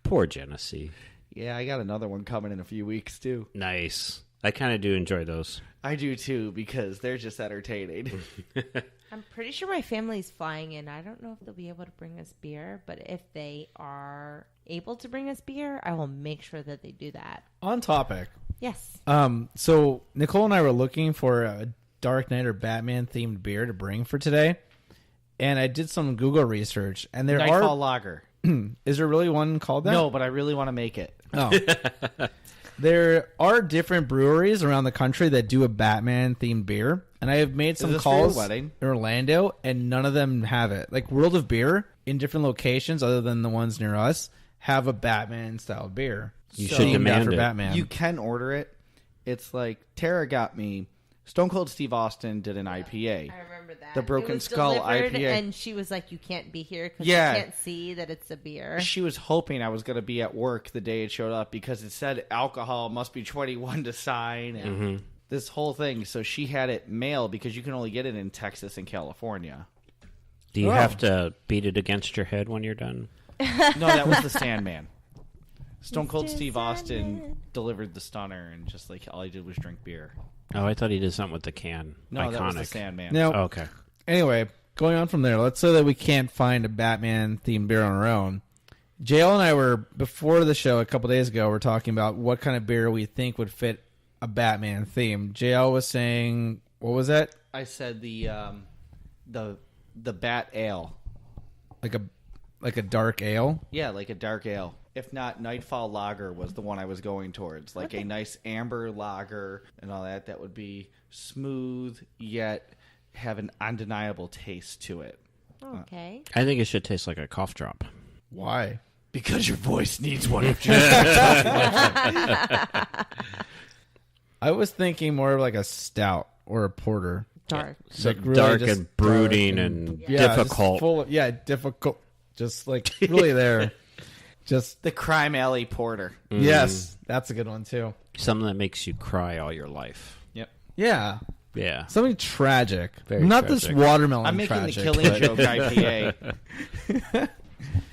Poor Genesee. yeah, I got another one coming in a few weeks, too. Nice. I kind of do enjoy those. I do, too, because they're just entertaining. I'm pretty sure my family's flying in. I don't know if they'll be able to bring us beer, but if they are able to bring us beer, I will make sure that they do that. On topic. Yes. So Nicole and I were looking for a Dark Knight or Batman themed beer to bring for today, and I did some Google research, and there Nightfall Lager. is there really one called that? No, but I really want to make it. Oh. There are different breweries around the country that do a Batman themed beer, and I have made some this for your calls wedding? in Orlando, and none of them have it. Like World of Beer in different locations, other than the ones near us, have a Batman style beer. You So- should Themed demand after it. Batman. You can order it. It's like Tara got me. Stone Cold Steve Austin did an IPA. I remember that. The Broken It was Skull delivered, IPA. And she was like, you can't be here because Yeah. you can't see that it's a beer. She was hoping I was going to be at work the day it showed up because it said alcohol must be 21 to sign and this whole thing. So she had it mailed because you can only get it in Texas and California. Do you have to beat it against your head when you're done? No, that was the Sandman. Stone Cold Mr. Steve Austin Sandman. delivered the stunner and just like all he did was drink beer. Oh, I thought he did something with the can. No, Iconic. that was the Sandman. Now, Oh, okay. anyway, going on from there, let's say that we can't find a Batman themed beer on our own. JL and I were, before the show a couple days ago, we're talking about what kind of beer we think would fit a Batman theme. JL was saying, what was that? I said the Bat Ale. Like a dark ale? Yeah, like a dark ale. If not, Nightfall Lager was the one I was going towards. Like a nice amber lager and all that. That would be smooth, yet have an undeniable taste to it. Okay. I think it should taste like a cough drop. Why? Because your voice needs one. I was thinking more of like a stout or a porter. Dark. So Like really dark just and brooding dark and yeah, just difficult. full of- difficult. Just like really there. Just The Crime Alley Porter. yes, that's a good one too. Something that makes you cry all your life. Yep. Yeah, Yeah. something tragic. Very Not tragic. this watermelon. I'm making tragic, the Killing but- Joke IPA.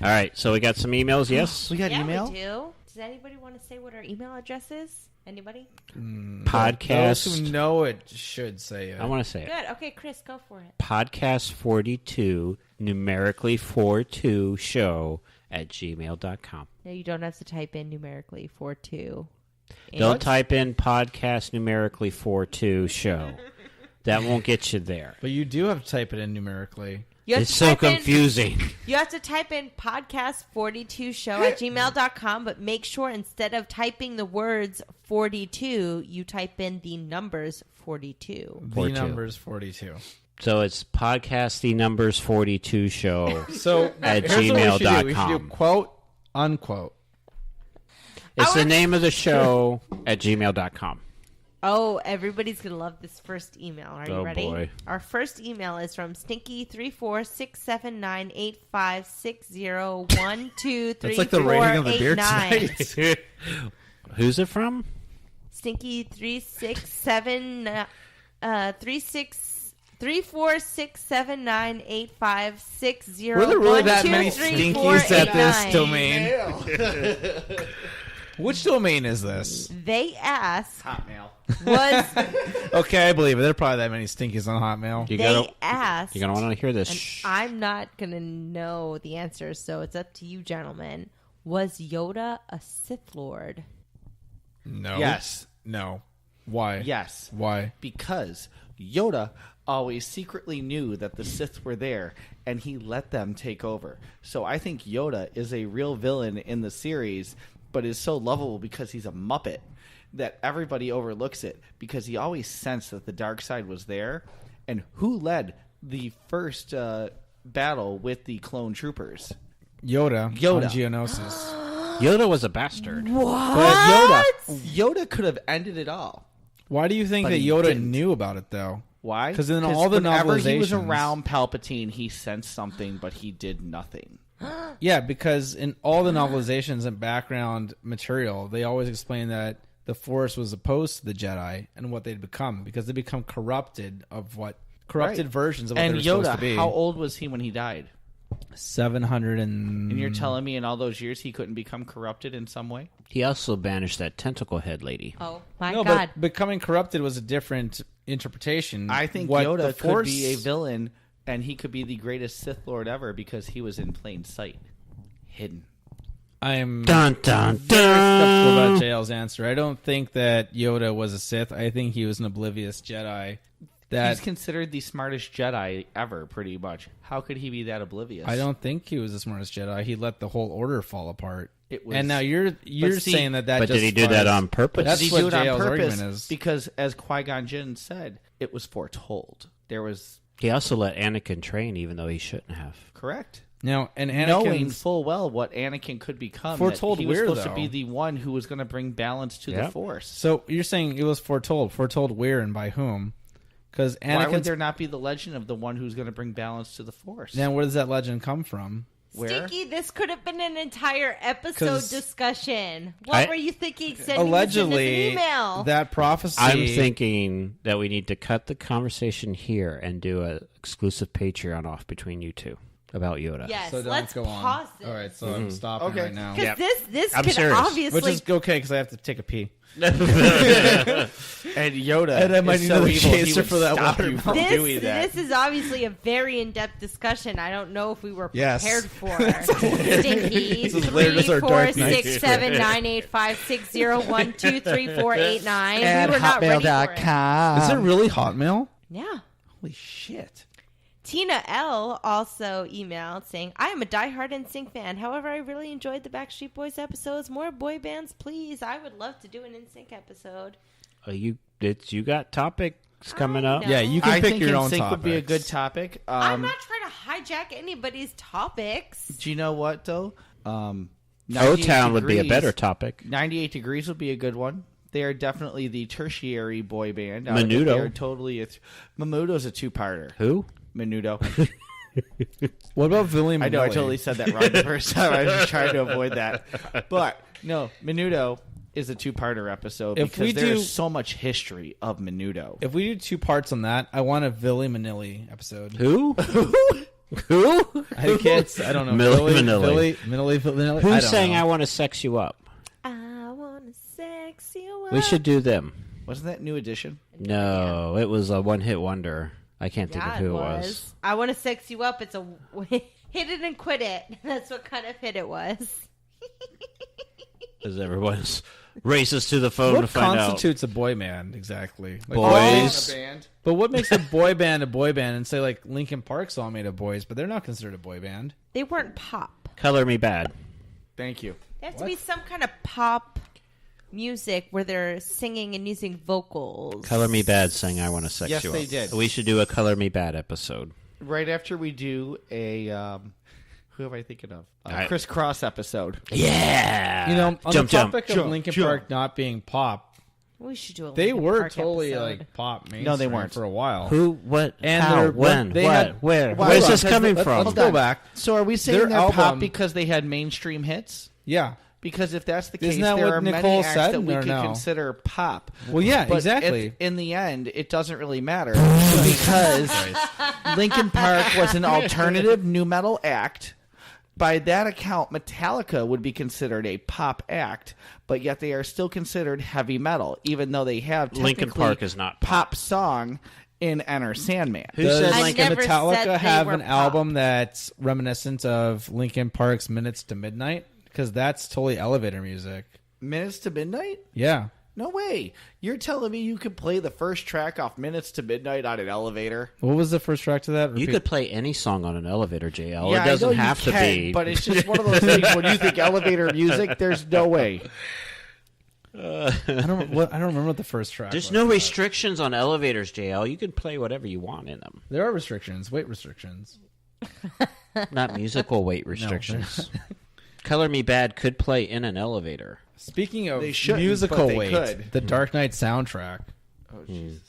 All right. So we got some emails. Yes. We got Yeah, email? we do. Does anybody want to say what our email address is? Anybody? Those Podcast. who know it should say it. I want to say it. Good. Okay, Chris, go for it. Podcast 42 numerically 42 show at gmail.com. No, you don't have to type in numerically 42. Don't type in podcast numerically 42 show. That won't get you there. But you do have to type it in numerically. You have It's to so type in- confusing. You have to type in podcast42show@gmail.com, but make sure instead of typing the words 42, you type in the numbers 42. The 42. number's 42. So it's podcast the numbers 42 show So at here's what we should do. We should do gmail.com. quote, unquote. It's the name of the show at gmail.com. Oh, everybody's going to love this first email. Are you Oh, ready? boy. Our first email is from Stinky3467985601233489. That's like the rating of the beer tonight. Who's it from? Stinky367 3467985601233489. Were there really that many stinkies at this domain? Which domain is this? They asked, Hotmail. was Okay, I believe it. There are probably that many stinkies on Hotmail. You they gotta, asked, you're going to want to hear this. and Shh. I'm not going to know the answer, so it's up to you, gentlemen. Was Yoda a Sith Lord? No. Yes. No. Why? Yes. Why? Because Yoda always secretly knew that the Sith were there, and he let them take over. So I think Yoda is a real villain in the series, but is so lovable because he's a Muppet that everybody overlooks it, because he always sensed that the dark side was there. And who led the first battle with the clone troopers? Yoda. Yoda. On Geonosis. Yoda was a bastard. But Yoda could have ended it all. Why do you think But that he Yoda didn't. knew about it, though? Why? 'Cause in all the whenever he was novelizations- around Palpatine, he sensed something, but he did nothing. Yeah, because in all the novelizations and background material, they always explain that the Force was opposed to the Jedi and what they'd become, because they become corrupted Right. versions of what And they were supposed to Yoda, be. how old was he when he died? 700 and... And you're telling me in all those years he couldn't become corrupted in some way? He also banished that tentacle head lady. Oh, my No, God. but becoming corrupted was a different interpretation. I think What Yoda the Force... could be a villain, and he could be the greatest Sith Lord ever because he was in plain sight. Hidden. I'm Dun, dun, skeptical about dun. JL's answer. I don't think that Yoda was a Sith. I think he was an oblivious Jedi. That He's considered the smartest Jedi ever, pretty much. How could he be that oblivious? I don't think he was the smartest Jedi. He let the whole order fall apart. It was, And now you're see, saying that But did he do justifies- that on purpose? That's Did he what do it on JL's purpose? argument is. Because, as Qui-Gon Jinn said, it was foretold. There was... He also let Anakin train, even though he shouldn't have. Correct. Now, and Knowing Anakin's full well what Anakin could become, Foretold that he was where, supposed though? to be the one who was going to bring balance to the Yep. Force. So you're saying it was foretold. Foretold where and by whom? Because Why would Anakin's... there not be the legend of the one who's going to bring balance to the Force? Now, where does that legend come from? Where? Stinky, this could have been an entire episode 'Cause discussion. What were you thinking? Sending Allegedly, this in an email. that prophecy... I'm thinking that we need to cut the conversation here and do an exclusive Patreon off between you two about Yoda. Yes, So don't let's go pause on. this. All right, so I'm stopping Okay. right now. Because this I'm could serious. obviously... Which is okay because I have to take a pee. And Yoda And I might is need so another evil, he chaser would for that stop one. you from doing that. This is obviously a very in-depth discussion. I don't know if we were Yes. prepared for. Stinky. This is later, this is our Dark Knight. 346798560123489. We were not ready for it. Is it really Hotmail? Yeah. Holy shit. Tina L. also emailed saying, I am a diehard NSYNC fan. However, I really enjoyed the Backstreet Boys episodes. More boy bands, please. I would love to do an NSYNC episode. You got topics coming up? know. Yeah, you can I pick think your own NSYNC topics. would be a good topic. I'm not trying to hijack anybody's topics. Do you know what, though? O-Town would be a better topic. 98 Degrees would be a good one. They are definitely the tertiary boy band. Menudo. They are totally Menudo's a two-parter. Who? Menudo. What about William? I know, I totally said that wrong the first time. I was just trying to avoid that. But, no, Menudo is a two-parter episode If we because there do- is so much history of Menudo. If we do 2 parts on that, I want a Villy Manilli episode. Who? Who? I can't. I don't know. Milli Manilli. Vanilli. Manilli. Who's saying I want to sex you up? I want to sex you up. We should do them. Wasn't that New Edition? No, it was a one-hit wonder. I can't think of Yeah, who it it was. was. I want to sex you up. It's a hit it and quit it. That's what kind of hit it was. Because everyone's races to the phone to What find constitutes a boy band exactly? Like, Boys. But what makes a boy band, and say like Linkin Park's all made of boys, but they're not considered a boy band. They weren't pop. out. Color Me Bad. Thank you. There has to be some kind of pop music where they're singing and using vocals. Color Me Bad sang I Want to Sex Yes, You they Up. did. We should do a Color Me Bad episode. Right after we do a who am I thinking of? Criss Cross episode. Yeah. You know, on Jump, the topic jump, of Linkin jump. Park not being pop, We should do a they Linkin were Park totally episode. like pop mainstream. No, they weren't. For a while. Who? What? And how? they're- When? they What? had- Where? Well, Where's hold this on, coming let's from? go back. So are we saying Their they're pop album- because they had mainstream hits? Yeah. Because if that's the case, Isn't that there what are Nicole many acts said, that we or could no? consider pop. Well, yeah, But exactly. in the end, it doesn't really matter because Linkin Park was an alternative nu metal act. By that account, Metallica would be considered a pop act, but yet they are still considered heavy metal, even though they have Linkin technically Park is not pop song in Enter Sandman. Who Does said I Linkin? never said Metallica they have were an pop. album that's reminiscent of Linkin Park's Minutes to Midnight? Because that's totally elevator music. Minutes to Midnight? Yeah. No way. You're telling me you could play the first track off Minutes to Midnight on an elevator? What was the first track to that? You Repeat. could play any song on an elevator, JL. Yeah, it doesn't I know have you to can, be. but it's just one of those things when you think elevator music, there's no way. I don't remember what the first track There's was. no restrictions on elevators, JL. You can play whatever you want in them. There are restrictions, weight restrictions. Not musical weight restrictions. Color Me Bad could play in an elevator. Speaking of They shouldn't, musical but they weight, could. the Dark Knight soundtrack.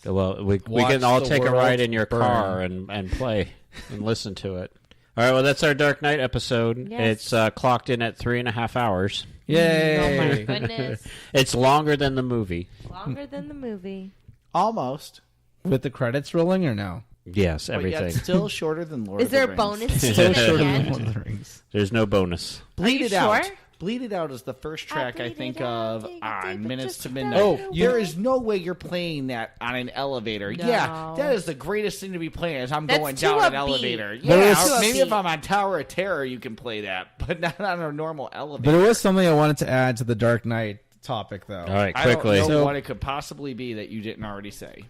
Well, we Watch can all the take a world ride in your burn. car and play and listen to it. All right, well, that's our Dark Knight episode. Yes. It's clocked in at 3.5 hours. Yay! Oh my goodness. It's longer than the movie. Longer than the movie. Almost. With the credits rolling or no? Yes, But everything. yet still shorter than Lord Is of the there a Rings. bonus to Still it shorter at the than end? Lord of the Rings. There's no bonus. Bleed you It Out. sure? Bleed It Out is the first track I bleed think it out, of take it on deep, Minutes just to don't Midnight. Oh, know There why. is no way you're playing that on an elevator. No. Yeah, that is the greatest thing to be playing as I'm That's going too down an upbeat. elevator. But Yeah, it's- maybe if upbeat. I'm on Tower of Terror, you can play that, but not on a normal But elevator. it was something I wanted to add to the Dark Knight topic, though. All right, I quickly. don't know So- what it could possibly be that you didn't already say.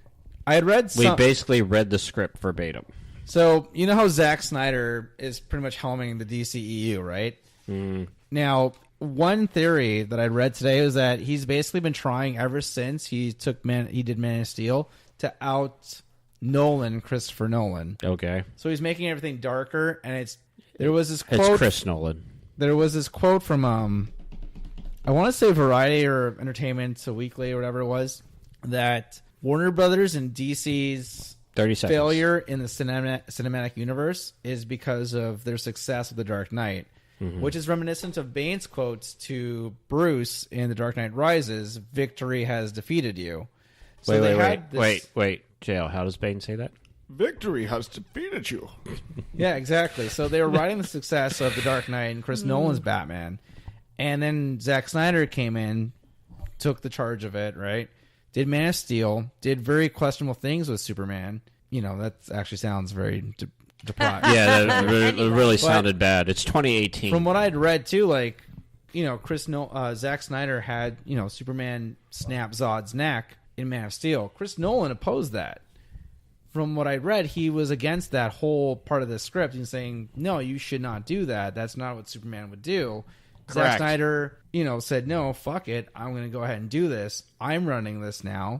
I had read We some. basically read the script verbatim. So, you know how Zack Snyder is pretty much helming the DCEU, right? Now, one theory that I read today is that he's basically been trying ever since he did Man of Steel to out Christopher Nolan. Okay. So he's making everything darker, and there was this It's quote. Chris Nolan. There was this quote from I want to say Variety or Entertainment Weekly or whatever it was, that Warner Brothers and DC's 30 seconds. failure in the cinematic universe is because of their success with The Dark Knight, which is reminiscent of Bane's quotes to Bruce in The Dark Knight Rises, "Victory has defeated you." So they had this- Wait. JL, how does Bane say that? Victory has defeated you. Yeah, exactly. So they were riding the success of The Dark Knight and Chris Nolan's Batman. And then Zack Snyder came in, took the charge of it, right? Did Man of Steel, did very questionable things with Superman. You know, that actually sounds very deprived. Yeah, that really sounded bad. It's 2018. From what I'd read, too, like, you know, Zack Snyder had, you know, Superman snap Zod's neck in Man of Steel. Chris Nolan opposed that. From what I read, he was against that whole part of the script and saying, no, you should not do that. That's not what Superman would do. Correct. Zack Snyder, you know, said, no, fuck it. I'm going to go ahead and do this. I'm running this now.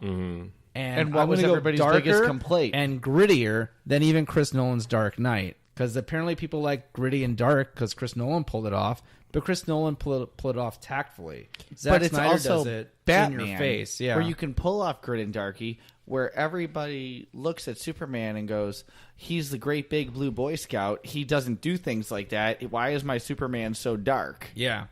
And what I'm was gonna go everybody's darker biggest complaint? and grittier than even Chris Nolan's Dark Knight. Because apparently people like gritty and dark because Chris Nolan pulled it off. But Chris Nolan pulled it off tactfully. Zack But it's Snyder also does it Batman, in your face. Yeah. where you can pull off grit and darky, where everybody looks at Superman and goes, he's the great big blue Boy Scout. He doesn't do things like that. Why is my Superman so dark? Yeah.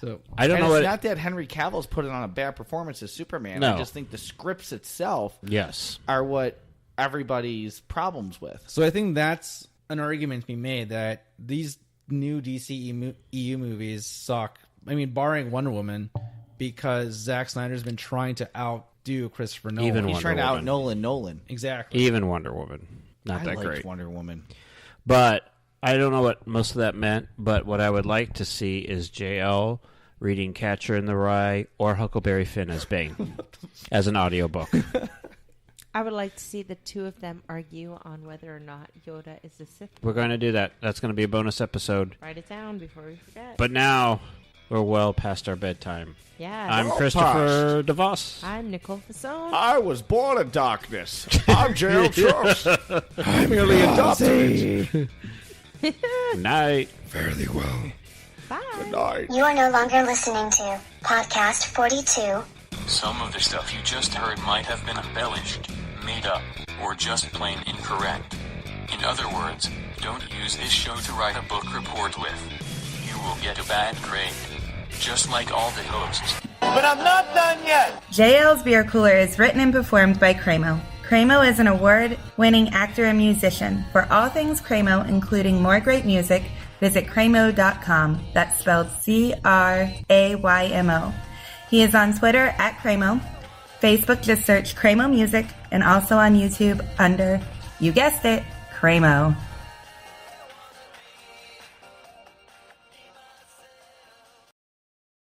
So I don't And know it's what. not that Henry Cavill's putting on a bad performance as Superman. No. I just think the scripts itself Yes. are what everybody's problems with. So I think that's an argument to be made that these new DC EU movies suck. I mean, barring Wonder Woman, because Zack Snyder's been trying to outdo Christopher Nolan. Even He's Wonder trying to out Woman. Nolan. Exactly. Even Wonder Woman. Not I that liked great. Wonder Woman. But I don't know what most of that meant, but what I would like to see is JL reading Catcher in the Rye or Huckleberry Finn as Bane as an audiobook. I would like to see the two of them argue on whether or not Yoda is a Sith. We're going to do that. That's going to be a bonus episode. Write it down before we forget. But now, we're well past our bedtime. Yeah. I'm Christopher DeVos. I'm Nicole Fasone. I was born in darkness. I'm Gerald Trust. I merely adopted it. Good night. Fare thee well. Bye. Good night. You are no longer listening to Podcast 42. Some of the stuff you just heard might have been embellished, made up, or just plain incorrect. In other words, don't use this show to write a book report with. You will get a bad grade. Just like all the hosts. But I'm not done yet. JL's Beer Cooler is written and performed by Cremo. Cremo is an award-winning actor and musician. For all things Cremo, including more great music, visit Cremo.com. That's spelled Craymo. He is on Twitter at Cremo. Facebook, just search Cremo Music, and also on YouTube under, you guessed it, Cremo.